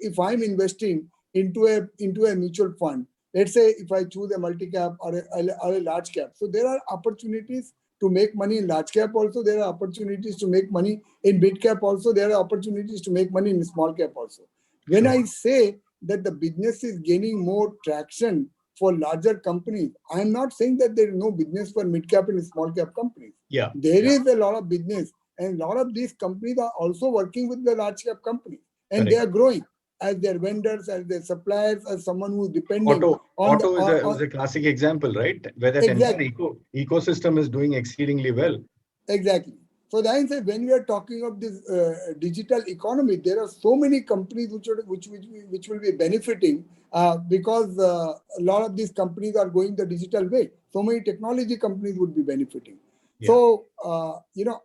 Speaker 4: if I'm investing into a mutual fund, let's say if I choose a multi-cap or a large cap, so there are opportunities to make money in large cap also. There are opportunities to make money in mid cap also. There are opportunities to make money in small cap also. When I say that the business is gaining more traction for larger companies, I'm not saying that there is no business for mid cap and small cap companies.
Speaker 3: Yeah.
Speaker 4: There is a lot of business, and a lot of these companies are also working with the large cap companies, and they are growing as their vendors, as their suppliers, as someone who is depending
Speaker 3: Auto is a classic example, right? Where that entire ecosystem is doing exceedingly well.
Speaker 4: Exactly. So then, when we are talking of this digital economy, there are so many companies which will be benefiting because a lot of these companies are going the digital way. So many technology companies would be benefiting. Yeah. So,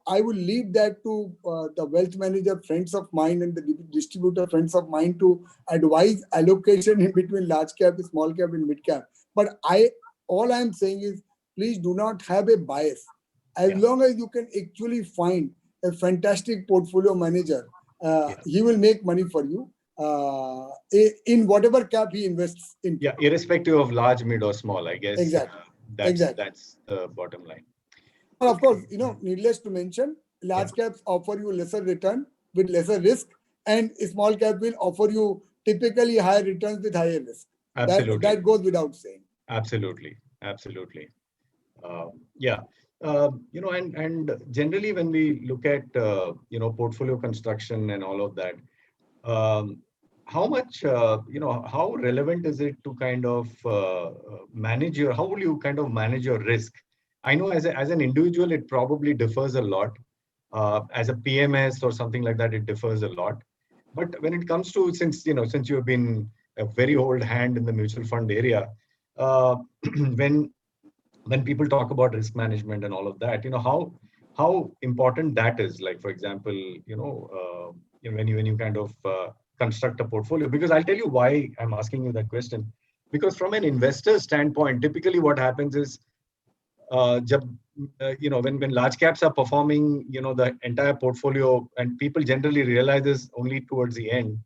Speaker 4: I will leave that to the wealth manager friends of mine and the distributor friends of mine to advise allocation in between large cap, small cap, and mid cap. But all I'm saying is, please do not have a bias. As long as you can actually find a fantastic portfolio manager, he will make money for you. in whatever cap he invests in.
Speaker 3: Yeah, irrespective of large, mid, or small, I guess.
Speaker 4: Exactly.
Speaker 3: That's the bottom line.
Speaker 4: But of course, needless to mention, large caps offer you lesser return with lesser risk, and small cap will offer you typically higher returns with higher risk.
Speaker 3: Absolutely.
Speaker 4: That goes without saying.
Speaker 3: Absolutely. Yeah. And generally when we look at, portfolio construction and all of that, how much, how relevant is it to kind of how will you kind of manage your risk? I know as an individual, it probably differs a lot. As a PMS or something like that, it differs a lot. But when it comes to, since you've been a very old hand in the mutual fund area, when people talk about risk management and all of that, how important that is. Like, for example, when you kind of construct a portfolio, because I'll tell you why I'm asking you that question. Because from an investor standpoint, typically what happens is, when large caps are performing, the entire portfolio, and people generally realize this only towards the end,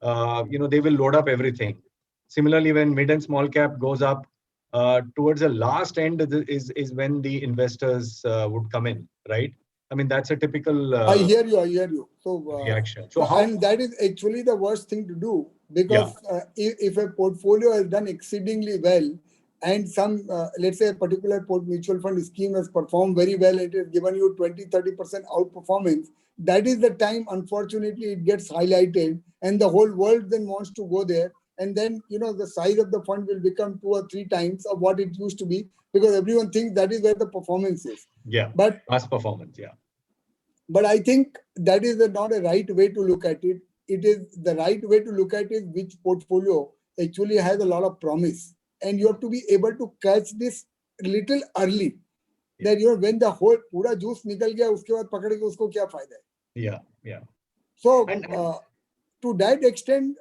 Speaker 3: they will load up everything. Similarly, when mid and small cap goes up, towards the last end is when the investors would come in, right? I mean, that's a typical
Speaker 4: I hear you. So
Speaker 3: reaction.
Speaker 4: And that is actually the worst thing to do, because if a portfolio has done exceedingly well, and some, let's say a particular mutual fund scheme has performed very well, it has given you 20-30% outperformance, that is the time, unfortunately, it gets highlighted, and the whole world then wants to go there. And then, the size of the fund will become 2 or 3 times of what it used to be, because everyone thinks that is where the performance is.
Speaker 3: Yeah,
Speaker 4: but
Speaker 3: past performance, yeah.
Speaker 4: But I think that is not a right way to look at it. It is the right way to look at it, which portfolio actually has a lot of promise. And you have to be able to catch this little early. That when the whole pura juice nikal gaya, uske baad pakad ke usko kya fayda hai?
Speaker 3: Yeah.
Speaker 4: So to that extent,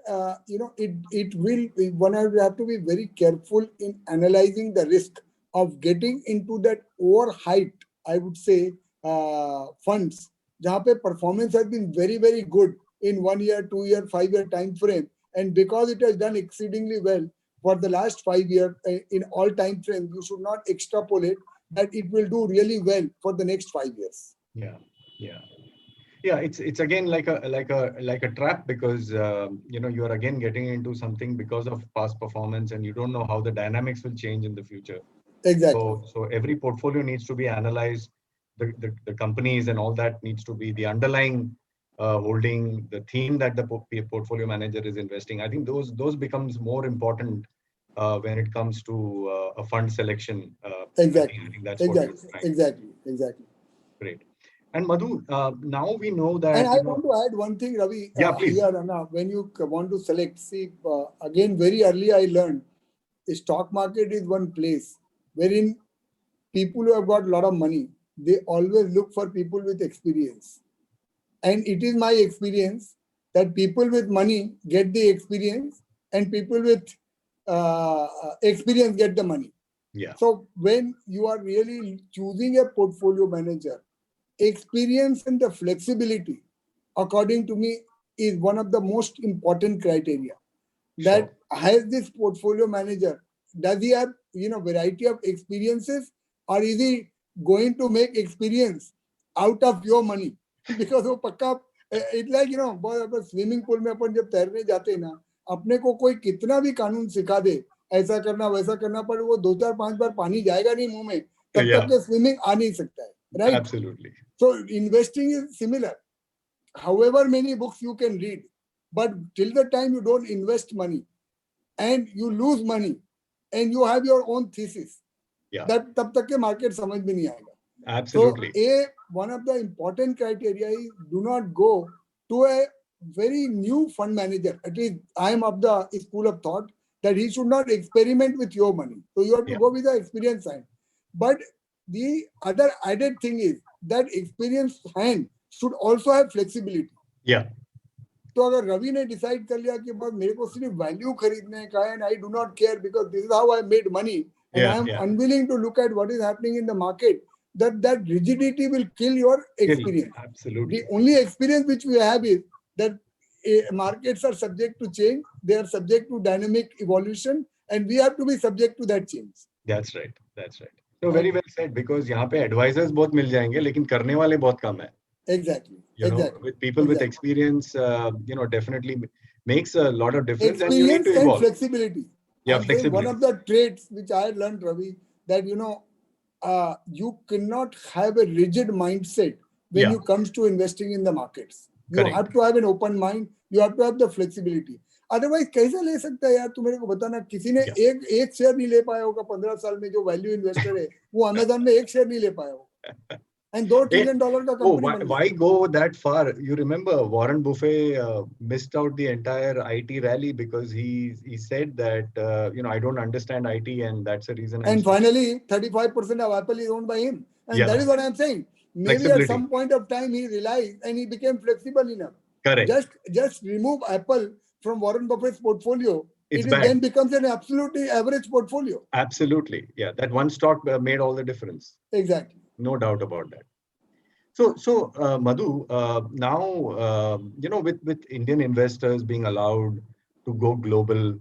Speaker 4: one have to be very careful in analyzing the risk of getting into that overhyped, I would say, funds, jahan pe performance has been very, very good in 1 year, 2 year, 5 year time frame, and because it has done exceedingly well for the last 5 years in all time frames, you should not extrapolate that it will do really well for the next 5 years.
Speaker 3: Yeah, it's again like a trap, because you are again getting into something because of past performance, and you don't know how the dynamics will change in the future.
Speaker 4: Exactly.
Speaker 3: So every portfolio needs to be analyzed. The companies and all that needs to be the underlying holding, the theme that the portfolio manager is investing. I think those becomes more important when it comes to a fund selection.
Speaker 4: Exactly.
Speaker 3: I think that's what you're trying.
Speaker 4: Exactly.
Speaker 3: Great. And Madhu, now we know that.
Speaker 4: And I want to add one thing, Ravi.
Speaker 3: Yeah, please.
Speaker 4: Here, Anna, when you want to select, see, again, very early I learned the stock market is one place wherein people who have got a lot of money, they always look for people with experience. And it is my experience that people with money get the experience, and people with experience get the money.
Speaker 3: Yeah.
Speaker 4: So when you are really choosing a portfolio manager, experience and the flexibility, according to me, is one of the most important criteria. That has this portfolio manager, does he have variety of experiences, or is he going to make experience out of your money? Because वो पक्का, it's like swimming pool में अपन जब तैरने जाते हैं ना, अपने को कोई कितना भी कानून सिखा दे, ऐसा करना वैसा करना, पर वो 2-4-5 बार पानी जाएगा नहीं मुंह में, तब तक के स्विमिंग आ नहीं सकता है, right?
Speaker 3: Absolutely.
Speaker 4: So investing is similar. However many books you can read, but till the time you don't invest money and you lose money and you have your own thesis, that तब तक के market समझ में नहीं आएगा.
Speaker 3: Absolutely.
Speaker 4: So one of the important criteria is do not go to a very new fund manager. At least I am of the school of thought that he should not experiment with your money. So you have to go with the experienced hand. But the other added thing is that experienced hand should also have flexibility.
Speaker 3: Yeah.
Speaker 4: तो अगर रवि ने decide कर लिया कि बस मेरे को सिर्फ वैल्यू खरीदने का है, and I do not care because this is how I made money, and I am unwilling to look at what is happening in the market, that rigidity will kill your experience.
Speaker 3: Absolutely.
Speaker 4: The only experience which we have is that markets are subject to change. They are subject to dynamic evolution, and we have to be subject to that change.
Speaker 3: That's right. That's right. So very well said, because यहाँ पे advisors बहुत मिल जाएंगे, लेकिन करने वाले बहुत कम है.
Speaker 4: Exactly.
Speaker 3: You know,
Speaker 4: Exactly.
Speaker 3: with people with experience, you know, definitely makes a lot of difference, and you need
Speaker 4: Experience
Speaker 3: to
Speaker 4: and
Speaker 3: evolve.
Speaker 4: flexibility.
Speaker 3: Yeah,
Speaker 4: I'm saying
Speaker 3: flexibility.
Speaker 4: one of the traits which I learned, Ravi, that you cannot have a rigid mindset when you comes to investing in the markets. You
Speaker 3: Correct.
Speaker 4: have to have an open mind. You have to have the flexibility. Otherwise, कैसे ले सकता है यार? तू मेरे को बताना, किसी ने एक शेयर नहीं ले पाया होगा 15 साल में, जो वैल्यू इन्वेस्टर है वो अमेज़न में एक शेयर नहीं ले पाया होगा, and $2 trillion का company.
Speaker 3: Why go that far? You remember Warren Buffett missed out the entire IT rally because he said that you know, I don't understand IT, and that's the reason.
Speaker 4: And finally, 35% of Apple is owned by him, and that is what I'm saying. Maybe at some point of time he realized and he became flexible enough.
Speaker 3: Correct.
Speaker 4: Just remove Apple from Warren Buffett's portfolio.
Speaker 3: It
Speaker 4: then becomes an absolutely average portfolio.
Speaker 3: Absolutely, yeah. That one stock made all the difference.
Speaker 4: Exactly.
Speaker 3: No doubt about that. So Madhu, now you know, with Indian investors being allowed to go global,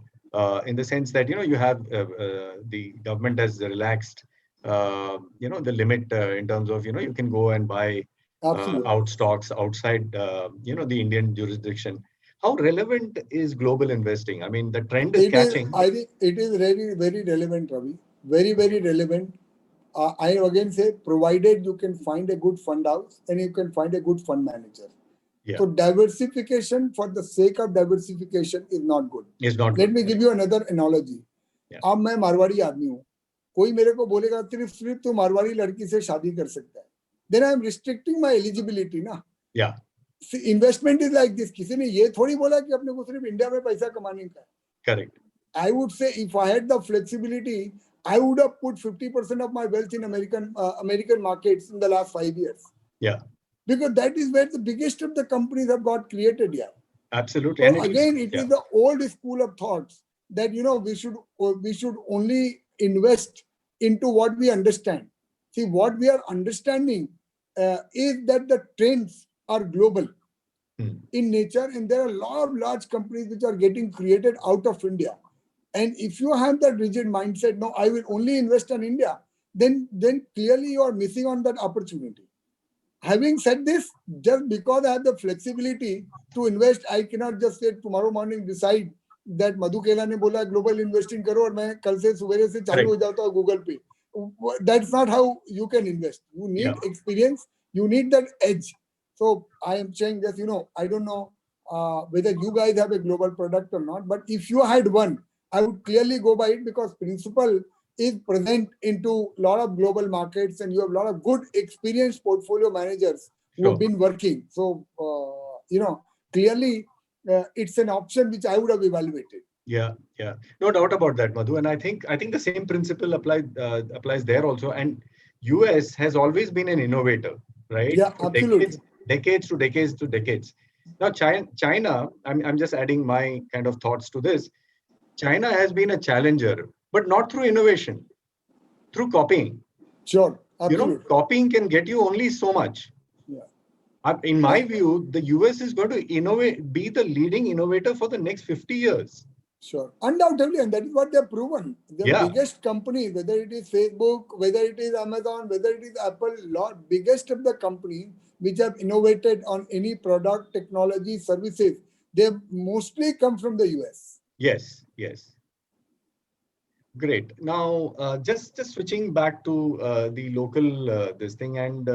Speaker 3: in the sense that, you know, you have the government has relaxed you know, the limit in terms of, you know, you can go and buy out stocks outside you know, the Indian jurisdiction. How relevant is global investing? I mean, the trend is catching.
Speaker 4: I think it is very, very relevant, Ravi. Very, very relevant. I again say, provided you can find a good fund house and you can find a good fund manager.
Speaker 3: Yeah.
Speaker 4: So diversification for the sake of diversification is not good.
Speaker 3: It's not good.
Speaker 4: Let me give you another analogy. अब मैं मारवाड़ी आदमी हूँ, कोई मेरे को बोलेगा सिर्फ तू मारवाड़ी लड़की से शादी कर सकता है, then I am restricting my eligibility ना.
Speaker 3: Yeah.
Speaker 4: See, investment is like this. किसी ने ये थोड़ी बोला कि अपने को सिर्फ इंडिया में पैसा कमाने का है.
Speaker 3: Correct.
Speaker 4: I would say if I had the flexibility, I would have put 50% of my wealth in American markets in the last 5 years.
Speaker 3: Yeah.
Speaker 4: Because that is where the biggest of the companies have got created here.
Speaker 3: Absolutely.
Speaker 4: So again, it is the old school of thoughts that, you know, we should only invest into what we understand. See, what we are understanding is that the trends are global in nature, and there are a lot of large companies which are getting created out of India. And if you have that rigid mindset, no, I will only invest in India, then clearly you are missing on that opportunity. Having said this, just because I have the flexibility to invest, I cannot just say tomorrow morning decide that Madhu Kela ne bola global investing karo aur main kal se subere se chalu ho jata hu Google Pay. That's not how you can invest. You need experience. You need that edge. So I am saying that, you know, I don't know whether you guys have a global product or not, but if you had one, I would clearly go by it, because principal is present into a lot of global markets, and you have a lot of good experienced portfolio managers who have been working. So, you know, clearly it's an option which I would have evaluated.
Speaker 3: Yeah, no doubt about that, Madhu. And I think the same principle applies there also. And US has always been an innovator, right?
Speaker 4: Yeah, absolutely.
Speaker 3: Decades to decades. Now, China, I'm just adding my kind of thoughts to this. China has been a challenger, but not through innovation, through copying.
Speaker 4: Sure, absolutely.
Speaker 3: You know, copying can get you only so much.
Speaker 4: Yeah.
Speaker 3: In my view, the US is going to be the leading innovator for the next 50 years.
Speaker 4: Sure, undoubtedly, and that is what they have proven. The biggest company, whether it is Facebook, whether it is Amazon, whether it is Apple, biggest of the companies which have innovated on any product, technology, services, they mostly come from the US.
Speaker 3: Yes. Great. Now, just switching back to the local this thing, and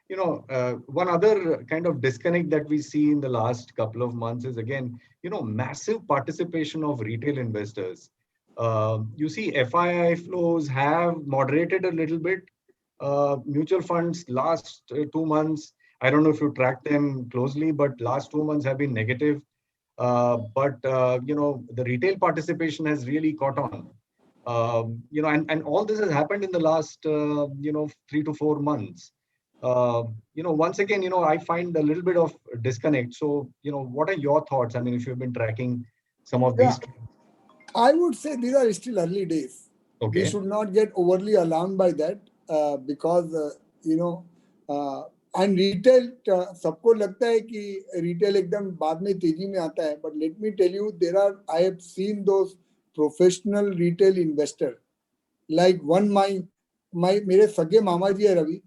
Speaker 3: you know, one other kind of disconnect that we see in the last couple of months is, again, you know, massive participation of retail investors. You see, FII flows have moderated a little bit. Mutual funds last 2 months, I don't know if you track them closely, but last 2 months have been negative. But you know, the retail participation has really caught on. You know, and all this has happened in the last you know, 3 to 4 months. You know, once again, you know, I find a little bit of disconnect. So, you know, what are your thoughts? I mean, if you've been tracking some of these.
Speaker 4: I would say these are still early days.
Speaker 3: Okay.
Speaker 4: We should not get overly alarmed by that, because you know, and retail सबको लगता है कि retail एकदम बाद में तेजी में आता है, but let me tell you there are I have seen those professional retail investor like one my मेरे सगे मामा जी है Ravi,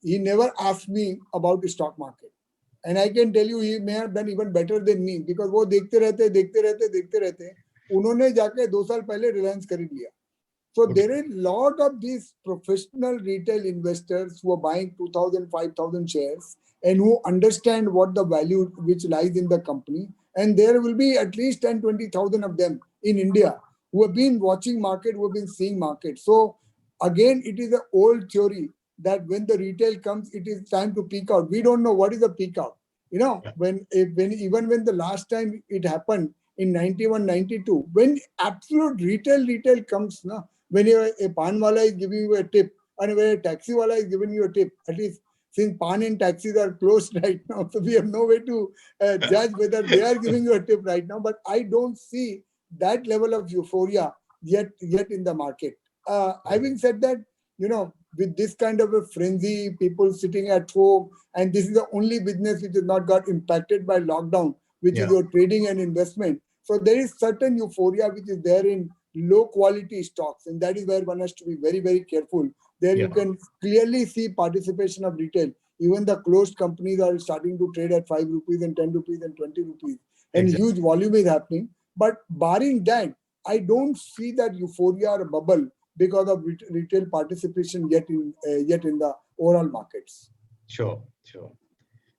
Speaker 4: he never asked me about the stock market and I can tell you he may have done even better than me because वो देखते रहते उन्होंने जाके 2 साल पहले रिलायंस खरीद लिया. So there are a lot of these professional retail investors who are buying 2,000, 5,000 shares and who understand what the value which lies in the company. And there will be at least 10, 20,000 of them in India who have been watching market, who have been seeing market. So again, it is an old theory that when the retail comes, it is time to peak out. We don't know what is a peak out. You know, when even when the last time it happened in 91, 92, when absolute retail comes, na, when a pan wala is giving you a tip and when a taxi wala is giving you a tip, at least since pan and taxis are closed right now, so we have no way to judge whether they are giving you a tip right now. But I don't see that level of euphoria yet in the market. Having said that, you know, with this kind of a frenzy, people sitting at home, and this is the only business which has not got impacted by lockdown, which is your trading and investment. So there is certain euphoria which is there in low quality stocks, and that is where one has to be very, very careful. There you can clearly see participation of retail. Even the closed companies are starting to trade at 5 rupees and 10 rupees and 20 rupees, and huge volume is happening. But barring that, I don't see that euphoria or bubble because of retail participation yet in the overall markets.
Speaker 3: Sure.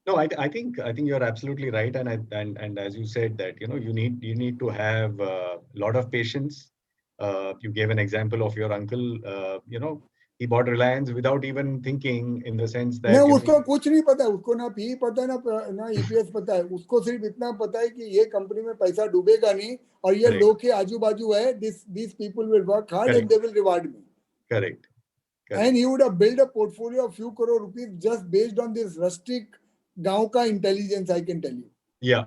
Speaker 3: No, I think you're absolutely right, and as you said that you need to have a lot of patience. You gave an example of your uncle. He bought Reliance without even thinking, in the sense that
Speaker 4: नहीं, उसको कुछ नहीं पता है, उसको ना PE पता है ना EPS पता है, उसको सिर्फ इतना पता है कि ये कंपनी में पैसा डूबेगा नहीं और ये लोग के आजू बाजू है, these people will work hard and they will reward me.
Speaker 3: Correct.
Speaker 4: And he would have built a portfolio of few crore rupees just based on this rustic गांव का intelligence, I can tell you.
Speaker 3: Yeah.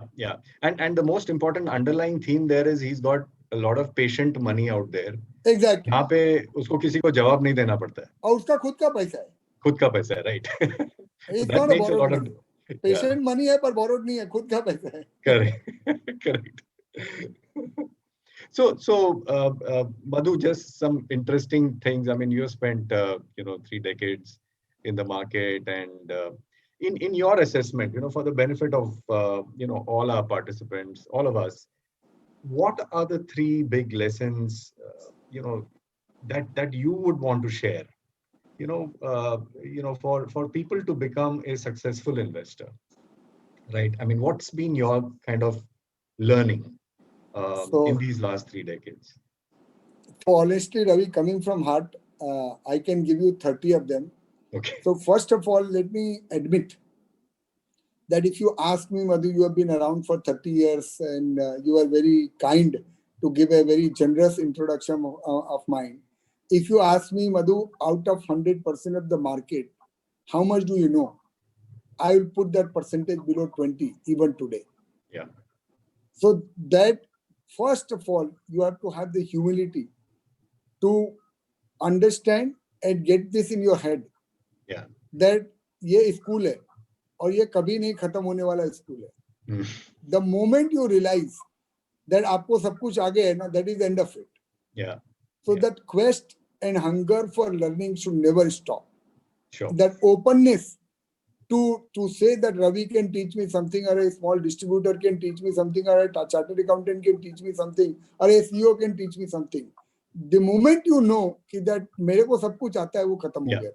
Speaker 3: And the most important underlying theme there is he's got a lot of patient money out there.
Speaker 4: Exactly.
Speaker 3: यहाँ पे उसको किसी को जवाब नहीं देना पड़ता है.
Speaker 4: और उसका खुद का पैसा है.
Speaker 3: खुद का पैसा है, right?
Speaker 4: It's not a borrowed money. Patient money है पर borrowed नहीं है, खुद का पैसा है.
Speaker 3: Correct. So Madhu, just some interesting things. I mean, you spent 3 decades in the market, and in your assessment, for the benefit of all our participants, all of us, what are the 3 big lessons that you would want to share? For people to become a successful investor, right? I mean, what's been your kind of learning in these last 3 decades?
Speaker 4: So honestly, Ravi, coming from heart, I can give you 30 of them.
Speaker 3: Okay.
Speaker 4: So first of all, let me admit that if you ask me, Madhu, you have been around for 30 years and you are very kind to give a very generous introduction of mine. If you ask me, Madhu, out of 100% of the market, how much do you know? I will put that percentage below 20 even today.
Speaker 3: Yeah.
Speaker 4: So that, first of all, you have to have the humility to understand and get this in your head.
Speaker 3: Yeah.
Speaker 4: That ये school है और ये कभी नहीं खत्म होने वाला school है. The moment you realize that आपको सब कुछ आगे है ना, that is the end of it.
Speaker 3: Yeah.
Speaker 4: So that quest and hunger for learning should never stop.
Speaker 3: Sure.
Speaker 4: That openness to say that Ravi can teach me something, or a small distributor can teach me something, or a chartered accountant can teach me something, or a CEO can teach me something. The moment you know that मेरे को सब कुछ आता है, वो खत्म हो गया.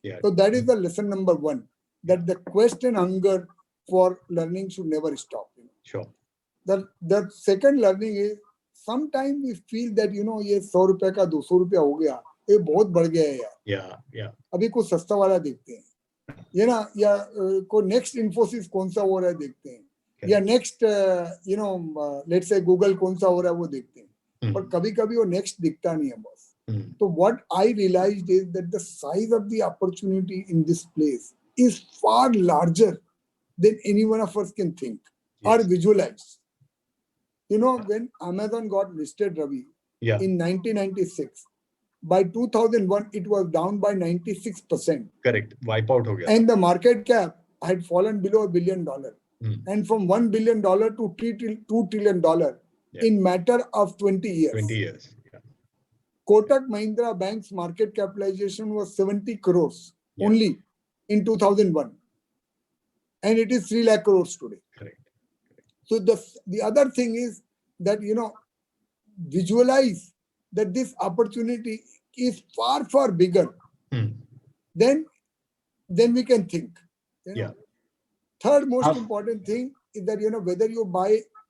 Speaker 3: Yeah.
Speaker 4: So that is the lesson number 1. That the quest and hunger for learning should never stop.
Speaker 3: Sure.
Speaker 4: The second learning is, sometimes we feel that ये 100 रुपए का 200 रुपया हो गया, ये बहुत बढ़ गया है यार.
Speaker 3: Yeah.
Speaker 4: अभी कुछ सस्ता वाला देखते हैं, या को नेक्स्ट इन्फोसिस कौन सा हो रहा है देखते हैं, या नेक्स्ट लेट्स से गूगल कौन सा हो रहा है वो देखते हैं. पर कभी कभी वो नेक्स्ट दिखता नहीं है बॉस. तो what I realised is that the size of the opportunity in this place is far larger than any one of us can think or visualize. When Amazon got listed, Ravi, in 1996, by 2001, it was down by 96%.
Speaker 3: Correct. Wipe out ho gaya.
Speaker 4: And the market cap had fallen below $1 billion. And from $1 billion to $2 trillion in matter of 20 years.
Speaker 3: 20 years. Yeah.
Speaker 4: Kotak Mahindra Bank's market capitalization was 70 crores only in 2001. And it is 3 lakh crores today.
Speaker 3: Correct.
Speaker 4: So the other thing is that, visualize that this opportunity is far, far bigger than we can think. Third most important thing is that,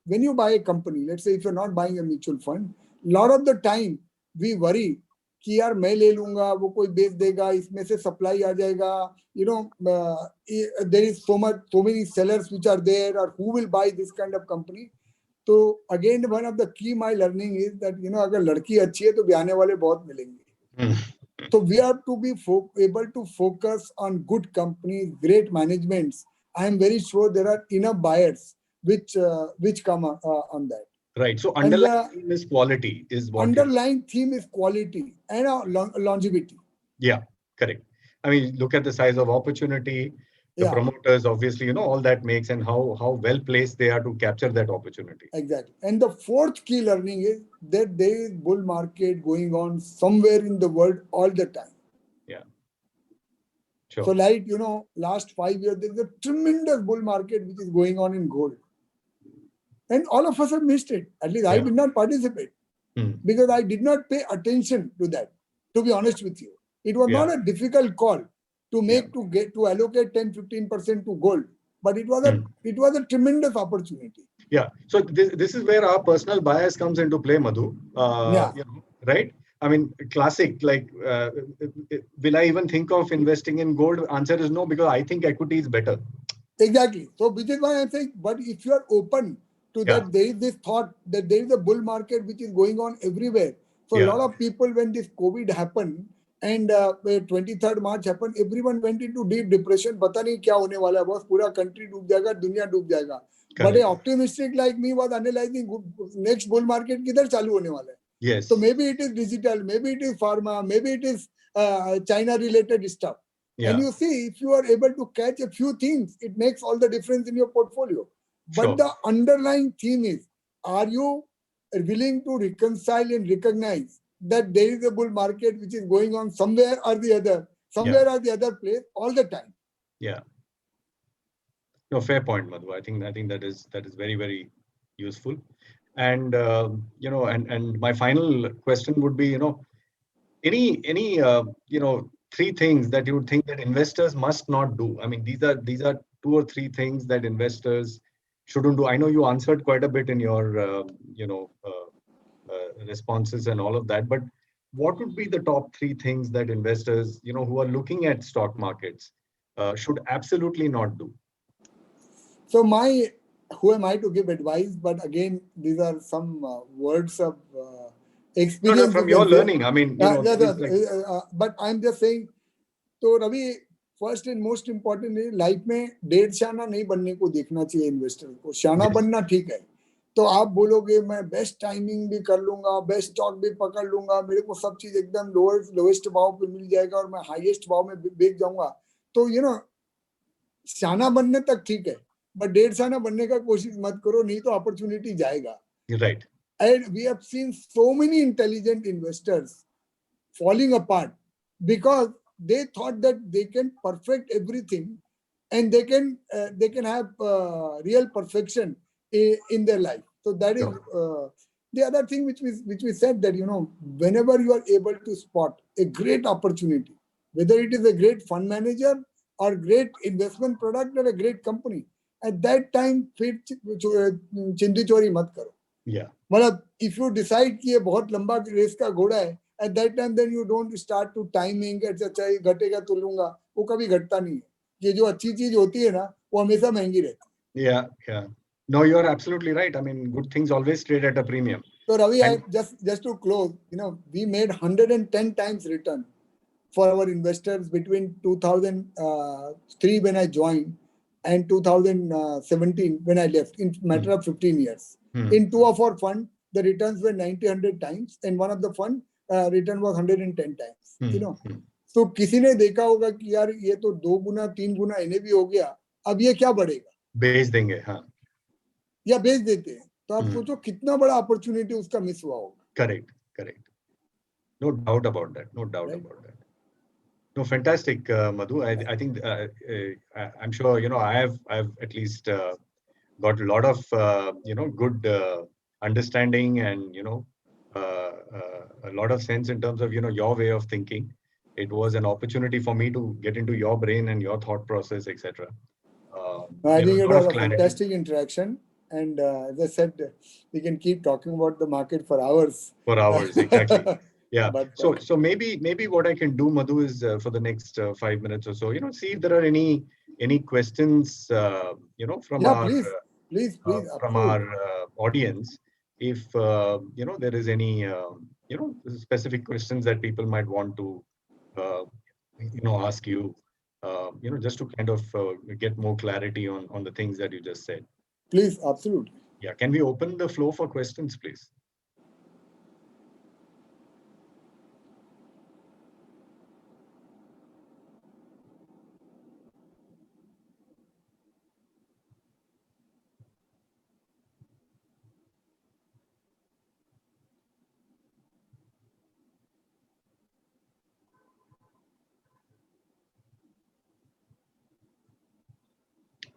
Speaker 4: when you buy a company, let's say if you're not buying a mutual fund, a lot of the time we worry कि यार मैं ले लूंगा, वो कोई बेच देगा, इसमें से supply आ जाएगा, there is so many sellers which are there, or who will buy this kind of company. So again, one of the key my learning is that, अगर लड़की अच्छी है तो ब्याने वाले बहुत मिलेंगे. So we have to be able to focus on good companies, great managements. I am very sure there are enough buyers which come on that.
Speaker 3: Right. So underlying theme is quality is what
Speaker 4: underlying theme is quality and longevity.
Speaker 3: Yeah, correct. I mean, look at the size of opportunity, the promoters, obviously, all that makes, and how well placed they are to capture that opportunity.
Speaker 4: Exactly. And the fourth key learning is that there is bull market going on somewhere in the world all the time.
Speaker 3: Yeah. Sure.
Speaker 4: So like, last 5 years, there is a tremendous bull market which is going on in gold. And all of us have missed it. At least I did not participate because I did not pay attention to that, to be honest with you. It was not a difficult call to make to allocate 10-15% to gold, but it was a tremendous opportunity.
Speaker 3: Yeah. So this is where our personal bias comes into play, Madhu. Right? I mean, classic, like, will I even think of investing in gold? Answer is no, because I think equity is better.
Speaker 4: Exactly. So which is why I'm saying, but if you are open to that, there is this thought that there is a bull market which is going on everywhere. So a lot of people, when this COVID happened and 23rd March happened, everyone went into deep depression. Pata nahi kya hone wala hai, boss, pura country डूब जाएगा, दुनिया डूब जाएगा. But a optimistic like me was analyzing next bull market किधर चालू होने वाला है.
Speaker 3: Yes.
Speaker 4: So maybe it is digital, maybe it is pharma, maybe it is China related stuff. And you see, if you are able to catch a few things, it makes all the difference in your portfolio. But the underlying theme is, are you willing to reconcile and recognize that there is a bull market which is going on somewhere or the other place all the time?
Speaker 3: Yeah. No, fair point, Madhu. I think that is very, very useful. And and my final question would be, any 3 things that you would think that investors must not do. I mean, these are 2 or 3 things that investors shouldn't do. I know you answered quite a bit in your responses and all of that, but what would be the top 3 things that investors who are looking at stock markets should absolutely not do?
Speaker 4: So who am I to give advice? But again, these are some words of experience.
Speaker 3: No, from your learning. I mean,
Speaker 4: but I'm just saying. So Ravi, first and most importantly, life में डेढ़ शाना नहीं बनने को देखना चाहिए investor को. शाना बनना ठीक है. तो आप बोलोगे मैं बेस्ट टाइमिंग भी कर लूंगा, बेस्ट स्टॉक भी पकड़ लूंगा, मेरे को सब चीज एकदम लोएस्ट भाव पे मिल जाएगा और मैं हाईएस्ट भाव में बेच जाऊंगा. तो शाना बनने तक ठीक है, बट डेढ़ शाना बनने का कोशिश मत करो, नहीं तो अपॉर्चुनिटी जाएगा.
Speaker 3: Right.
Speaker 4: And we have seen so many intelligent investors falling apart because they thought that they can perfect everything and they can have real perfection in their life. So that is the other thing which we said, that whenever you are able to spot a great opportunity, whether it is a great fund manager or great investment product or a great company, at that time फिर चिंदी चोरी मत करो. मतलब if you decide कि ये बहुत लंबा race का घोड़ा है, at that time then you don't start to timing अच्छा घटेगा तो लूंगा, वो कभी घटता नहीं है. ये जो अच्छी चीज होती है ना, वो हमेशा महंगी रहती है.
Speaker 3: Yeah. No, you are absolutely right. I mean, good things always trade at a premium.
Speaker 4: So Ravi, just to close, we made 110 times return for our investors between 2003 when I joined and 2017 when I left, in matter of 15 years. In 2 of our fund, the returns were 90-100 times, and one of the fund return was 110 times.
Speaker 3: Hmm,
Speaker 4: You know,
Speaker 3: hmm.
Speaker 4: तो किसी ने देखा होगा कि यार ये तो 2 गुना 3 गुना इन्हें भी हो गया, अब ये क्या बढ़ेगा,
Speaker 3: बेच देंगे, हाँ.
Speaker 4: या बेच देते हैं. तो आप
Speaker 3: Hmm.
Speaker 4: सोचो कितना बड़ा अपॉर्चुनिटी उसका मिस हुआ होगा.
Speaker 3: Correct, correct. No doubt about that. No doubt
Speaker 4: Right.
Speaker 3: about that. No, fantastic, Madhu. I think I'm sure I've at least got a lot of good understanding and a lot of sense in terms of your way of thinking. It was an opportunity for me to get into your brain and your thought process, etc.
Speaker 4: I think
Speaker 3: A
Speaker 4: it
Speaker 3: lot
Speaker 4: was
Speaker 3: of
Speaker 4: a
Speaker 3: clarity.
Speaker 4: fantastic interaction, and as I said, we can keep talking about the market for hours.
Speaker 3: For hours, exactly. Yeah.
Speaker 4: But
Speaker 3: So maybe what I can do, Madhu, is for the next 5 minutes or so, see if there are any questions, from
Speaker 4: yeah,
Speaker 3: our
Speaker 4: please,
Speaker 3: from
Speaker 4: absolutely.
Speaker 3: our audience. If there is any specific questions that people might want to ask you, just to kind of get more clarity on the things that you just said.
Speaker 4: Please, absolutely.
Speaker 3: Yeah. Can we open the floor for questions, please?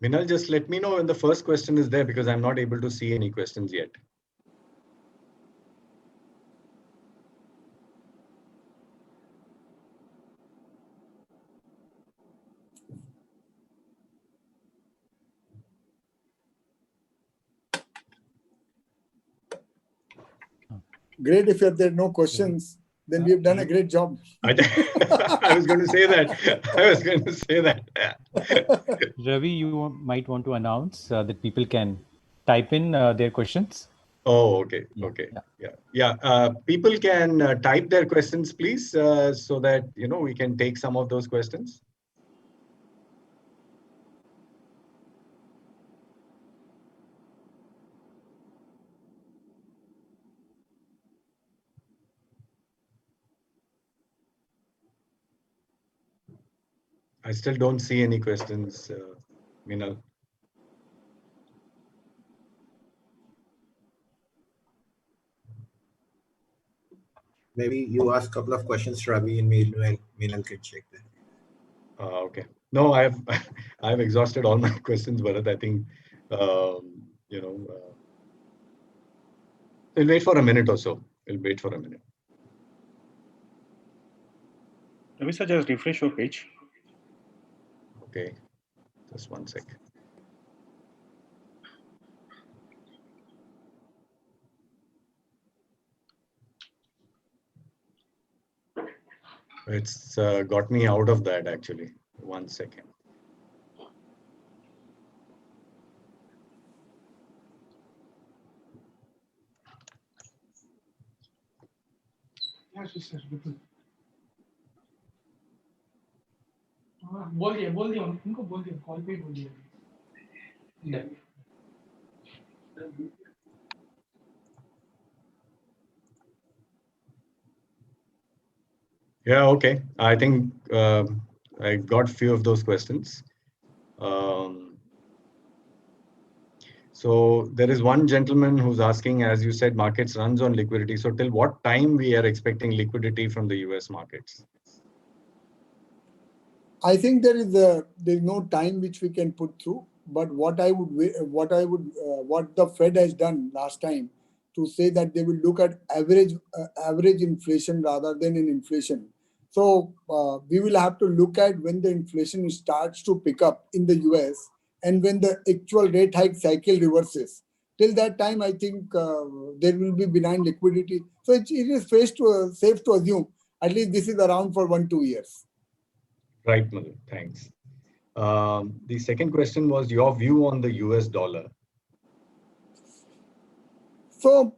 Speaker 3: Minal, just let me know when the first question is there, because I'm not able to see any questions yet.
Speaker 4: Great. If there are no questions, then we've done a great job.
Speaker 3: I was going to say that.
Speaker 1: Ravi, you might want to announce that people can type in their questions.
Speaker 3: Oh, okay.
Speaker 1: Yeah,
Speaker 3: Okay.
Speaker 1: yeah.
Speaker 3: Yeah. People can type their questions, please, so that we can take some of those questions. I still don't see any questions, Minal.
Speaker 2: Maybe you ask a couple of questions, Ravi, and Meenal can check that.
Speaker 3: Okay. No, I've exhausted all my questions, Bharat. I think we'll wait for a minute or so. We'll wait for a minute.
Speaker 5: Ravi sir, just refresh your page.
Speaker 3: Okay. Just one sec. It's got me out of that, actually. 1 second.
Speaker 6: बोल दिया उनको बोल दिया call पे बोल दिया.
Speaker 3: Yeah, okay. I think I got a few of those questions. So there is one gentleman who's asking, as you said, markets runs on liquidity. So till what time we are expecting liquidity from the US markets?
Speaker 4: I think there's no time which we can put through. But what the Fed has done last time to say that they will look at average inflation rather than an inflation. So we will have to look at when the inflation starts to pick up in the US and when the actual rate hike cycle reverses. Till that time, I think there will be benign liquidity. So it is safe to assume at least this is around for 1-2 years.
Speaker 3: Right, Madhu. Thanks. The second question was your view on the US dollar.
Speaker 4: So,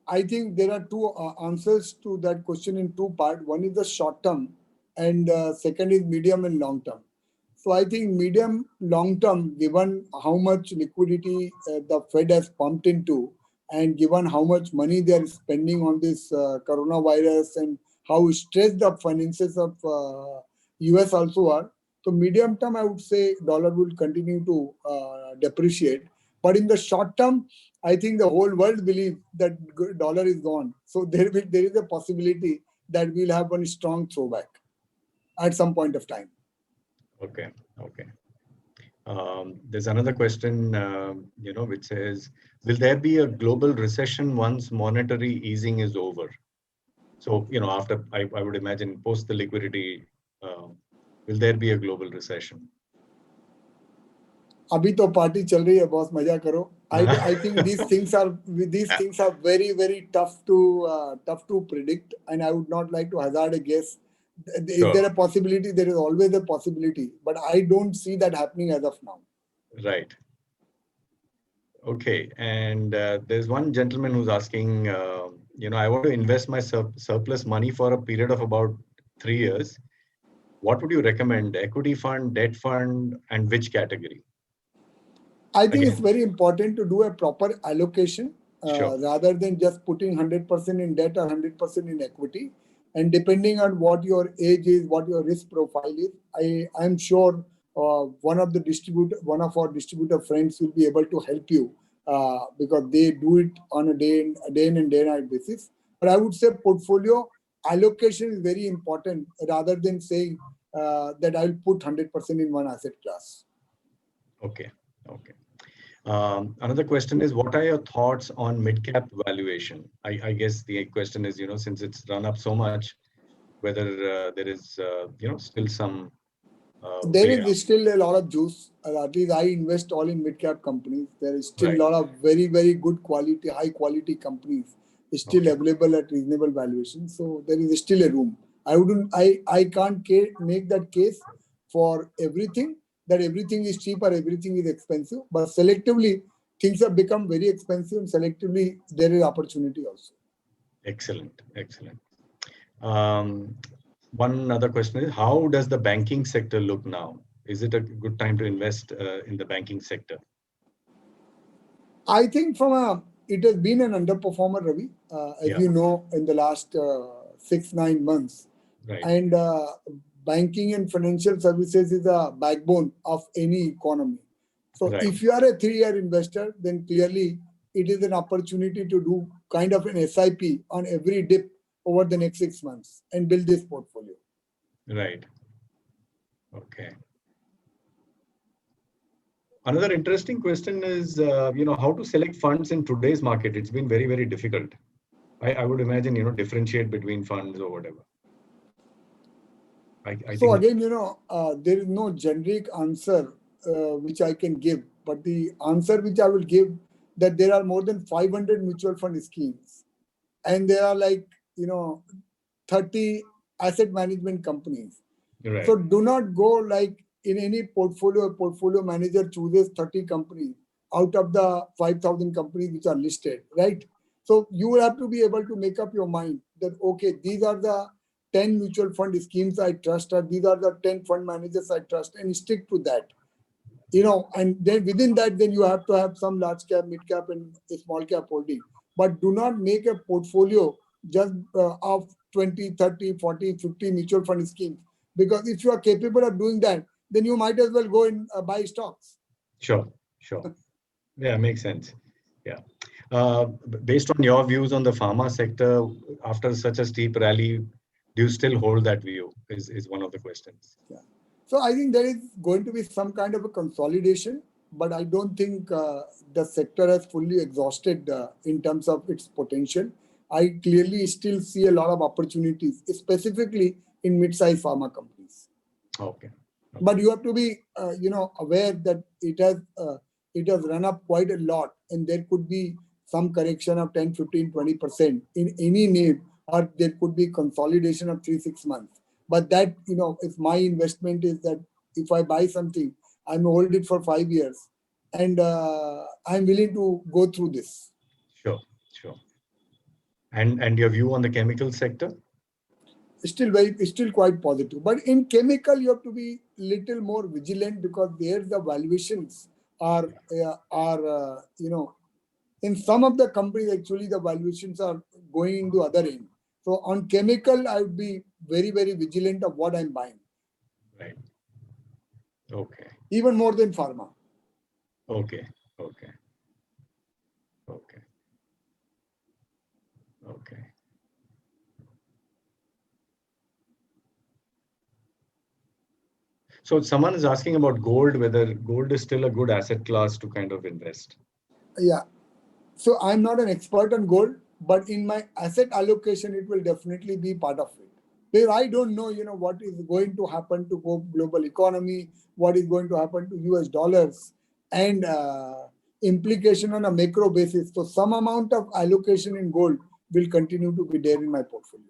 Speaker 4: I think there are two answers to that question in two parts. One is the short term and second is medium and long term. So I think medium long term, given how much liquidity the Fed has pumped into, And given how much money they are spending on this coronavirus and how stressed the finances of US also are, so medium term, I would say dollar will continue to depreciate. But in the short term, I think the whole world believes that dollar is gone. So there is a possibility that we'll have one strong throwback at some point of time.
Speaker 3: Okay. There's another question, which says, will there be a global recession once monetary easing is over? So, after, I would imagine, post the liquidity, will there be a global recession?
Speaker 4: अभी तो party चल रही है boss मजा करो. I think these things are very, very tough to predict, and I would not like to hazard a guess. Is there a possibility? There is always a possibility, but I don't see that happening as of now.
Speaker 3: Right. Okay. And there's one gentleman who's asking, I want to invest my surplus money for a period of about 3 years. What would you recommend? Equity fund, debt fund, and which category?
Speaker 4: I think it's very important to do a proper allocation rather than just putting 100% in debt or 100% in equity. And depending on what your age is, what your risk profile is, I'm sure one of our distributor friends will be able to help you because they do it on a day in and day out basis. But I would say portfolio allocation is very important rather than saying that I'll put 100% in one asset class.
Speaker 3: Okay. Another question is, what are your thoughts on mid-cap valuation? I guess the question is, since it's run up so much, whether there is, still some...
Speaker 4: there is still a lot of juice. At least I invest all in mid-cap companies. There is still a lot of very, very good quality, high-quality companies still available at reasonable valuation. So there is still a room. I can't make that case for everything, that everything is cheap or everything is expensive. But selectively, things have become very expensive, and selectively, there is opportunity also.
Speaker 3: Excellent. One other question is, how does the banking sector look now? Is it a good time to invest in the banking sector?
Speaker 4: I think it has been an underperformer, Ravi, as you know, in the last 6-9 months.
Speaker 3: Right.
Speaker 4: And banking and financial services is a backbone of any economy. So if you are a 3-year investor, then clearly it is an opportunity to do kind of an SIP on every dip over the next 6 months and build this portfolio.
Speaker 3: Right. Okay. Another interesting question is, how to select funds in today's market. It's been very, very difficult. I would imagine, differentiate between funds or whatever.
Speaker 4: Again, there is no generic answer which I can give, but the answer which I will give, that there are more than 500 mutual fund schemes, and there are 30 asset management companies.
Speaker 3: Right.
Speaker 4: So do not go in any portfolio, a portfolio manager chooses 30 companies out of the 5,000 companies which are listed, right? So you will have to be able to make up your mind that, okay, these are the 10 mutual fund schemes I trust, or these are the 10 fund managers I trust, and stick to that. And then within that, then you have to have some large cap, mid cap, and small cap holding. But do not make a portfolio just of 20, 30, 40, 50 mutual fund schemes. Because if you are capable of doing that, then you might as well go and buy stocks.
Speaker 3: Sure. Yeah, makes sense. Yeah. Based on your views on the pharma sector, after such a steep rally, do you still hold that view? Is one of the questions.
Speaker 4: Yeah. So I think there is going to be some kind of a consolidation, but I don't think the sector has fully exhausted in terms of its potential. I clearly still see a lot of opportunities, specifically in mid-sized pharma companies.
Speaker 3: Okay.
Speaker 4: But you have to be, aware that it has run up quite a lot, and there could be some correction of 10, 15, 20% in any name, or there could be consolidation of 3-6 months. But that, if my investment is that if I buy something, I'm hold it for 5 years, and I'm willing to go through this.
Speaker 3: Sure. And your view on the chemical sector?
Speaker 4: Still quite positive. But in chemical, you have to be little more vigilant, because there the valuations are In some of the companies, actually, the valuations are going into other end. So on chemical, I would be very, very vigilant of what I'm buying.
Speaker 3: Right. Okay.
Speaker 4: Even more than pharma.
Speaker 3: Okay. Okay. Okay. Okay. So someone is asking about gold, whether gold is still a good asset class to kind of invest.
Speaker 4: Yeah. So I'm not an expert on gold, but in my asset allocation, it will definitely be part of it. Because I don't know, what is going to happen to global economy, what is going to happen to US dollars, and implication on a macro basis. So some amount of allocation in gold will continue to be there in my portfolio.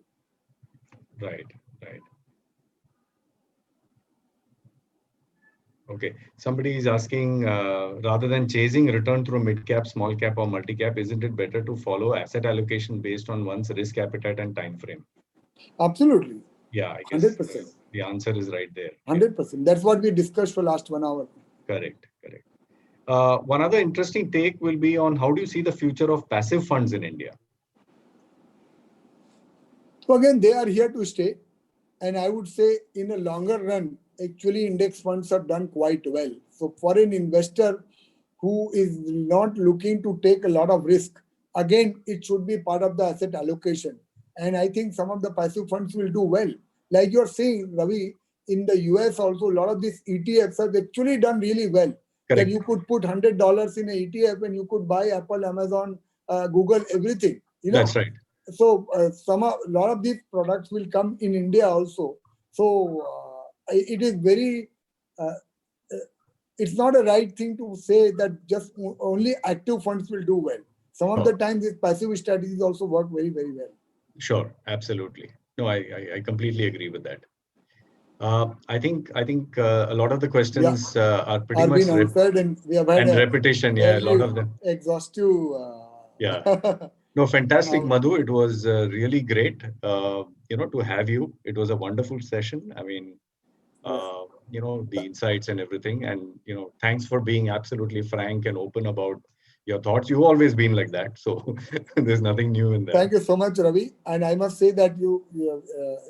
Speaker 3: Right. Right. Okay. Somebody is asking, rather than chasing return through mid cap, small cap, or multi cap, isn't it better to follow asset allocation based on one's risk appetite and time frame?
Speaker 4: Absolutely.
Speaker 3: Yeah, I guess
Speaker 4: 100%.
Speaker 3: the answer is right there.
Speaker 4: 100%. That's what we discussed for last 1 hour.
Speaker 3: Correct. Correct. One other interesting take will be on how do you see the future of passive funds in India?
Speaker 4: So again, they are here to stay. And I would say in a longer run, actually index funds have done quite well. So for an investor who is not looking to take a lot of risk, again, it should be part of the asset allocation. And I think some of the passive funds will do well. Like you're saying, Ravi, in the US also, a lot of these ETFs have actually done really well.
Speaker 3: Correct.
Speaker 4: That you could put $100 in an ETF and you could buy Apple, Amazon, Google, everything.
Speaker 3: That's right.
Speaker 4: So a lot of these products will come in India also. So it is very, it's not a right thing to say that just only active funds will do well. Some of the times these passive strategies also work very, very well.
Speaker 3: Sure, absolutely. No, I completely agree with that. I think a lot of the questions are pretty much
Speaker 4: answered, and we have had
Speaker 3: repetition. Yeah, a lot of them
Speaker 4: exhaustive.
Speaker 3: Yeah. No, fantastic, Madhu. It was really great, to have you. It was a wonderful session. I mean, the insights and everything. And, thanks for being absolutely frank and open about your thoughts. You've always been like that. So there's nothing new in that.
Speaker 4: Thank you so much, Ravi. And I must say that your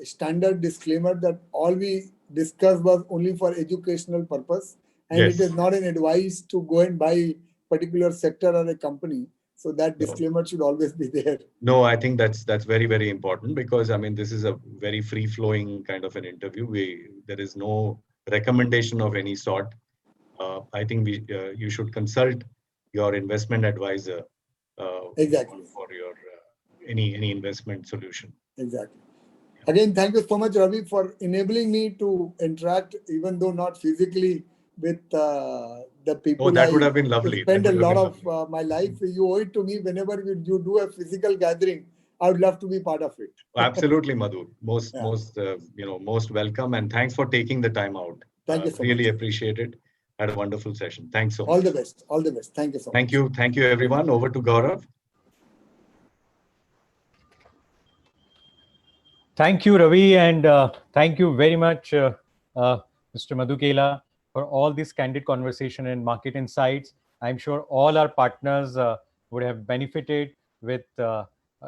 Speaker 4: standard disclaimer that all we discussed was only for educational purpose. And
Speaker 3: Yes.
Speaker 4: It is not an advice to go and buy particular sector or a company. So that disclaimer should always be there.
Speaker 3: No, I think that's very, very important because I mean, this is a very free flowing kind of an interview. There is no recommendation of any sort. I think you should consult your investment advisor
Speaker 4: Exactly.
Speaker 3: for your any investment solution.
Speaker 4: Exactly. Again, thank you so much, Ravi, for enabling me to interact, even though not physically, with the people.
Speaker 3: Oh, that would have been lovely.
Speaker 4: Spend a lot of my life. You owe it to me. Whenever you do a physical gathering, I would love to be part of it.
Speaker 3: Absolutely, Madhu. Most welcome, and thanks for taking the time out.
Speaker 4: Thank you so much.
Speaker 3: Really appreciate it. Had a wonderful session. Thanks so much.
Speaker 4: All the best. All the best. Thank you so much.
Speaker 3: Thank you, everyone. Over to Gaurav.
Speaker 1: Thank you, Ravi, and thank you very much, Mr. Madhu Kela, for all this candid conversation and market insights. I'm sure all our partners would have benefited with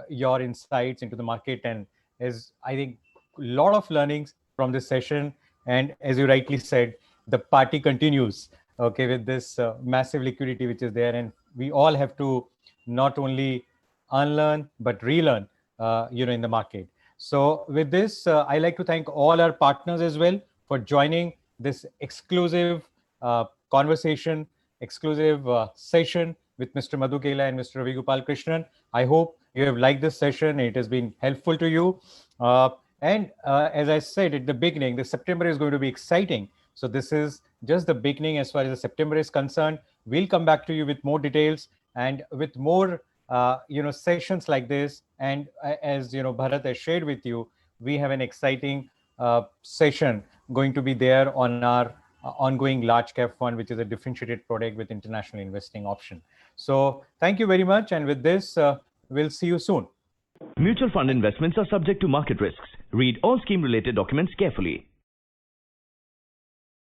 Speaker 1: your insights into the market, and as I think a lot of learnings from this session. And as you rightly said, the party continues, okay, with this massive liquidity which is there, and we all have to not only unlearn but relearn, in the market. So with this, I like to thank all our partners as well for joining this exclusive conversation, exclusive session with Mr. Madhu Kela and Mr. Ravi Gopal Krishnan. I hope you have liked this session. It has been helpful to you. And as I said at the beginning, the September is going to be exciting. So this is just the beginning as far as the September is concerned. We'll come back to you with more details and with more sessions like this. And as Bharat has shared with you, we have an exciting session going to be there on our ongoing large cap fund, which is a differentiated product with international investing option. So thank you very much. And with this, we'll see you soon.
Speaker 7: Mutual fund investments are subject to market risks. Read all scheme related documents carefully.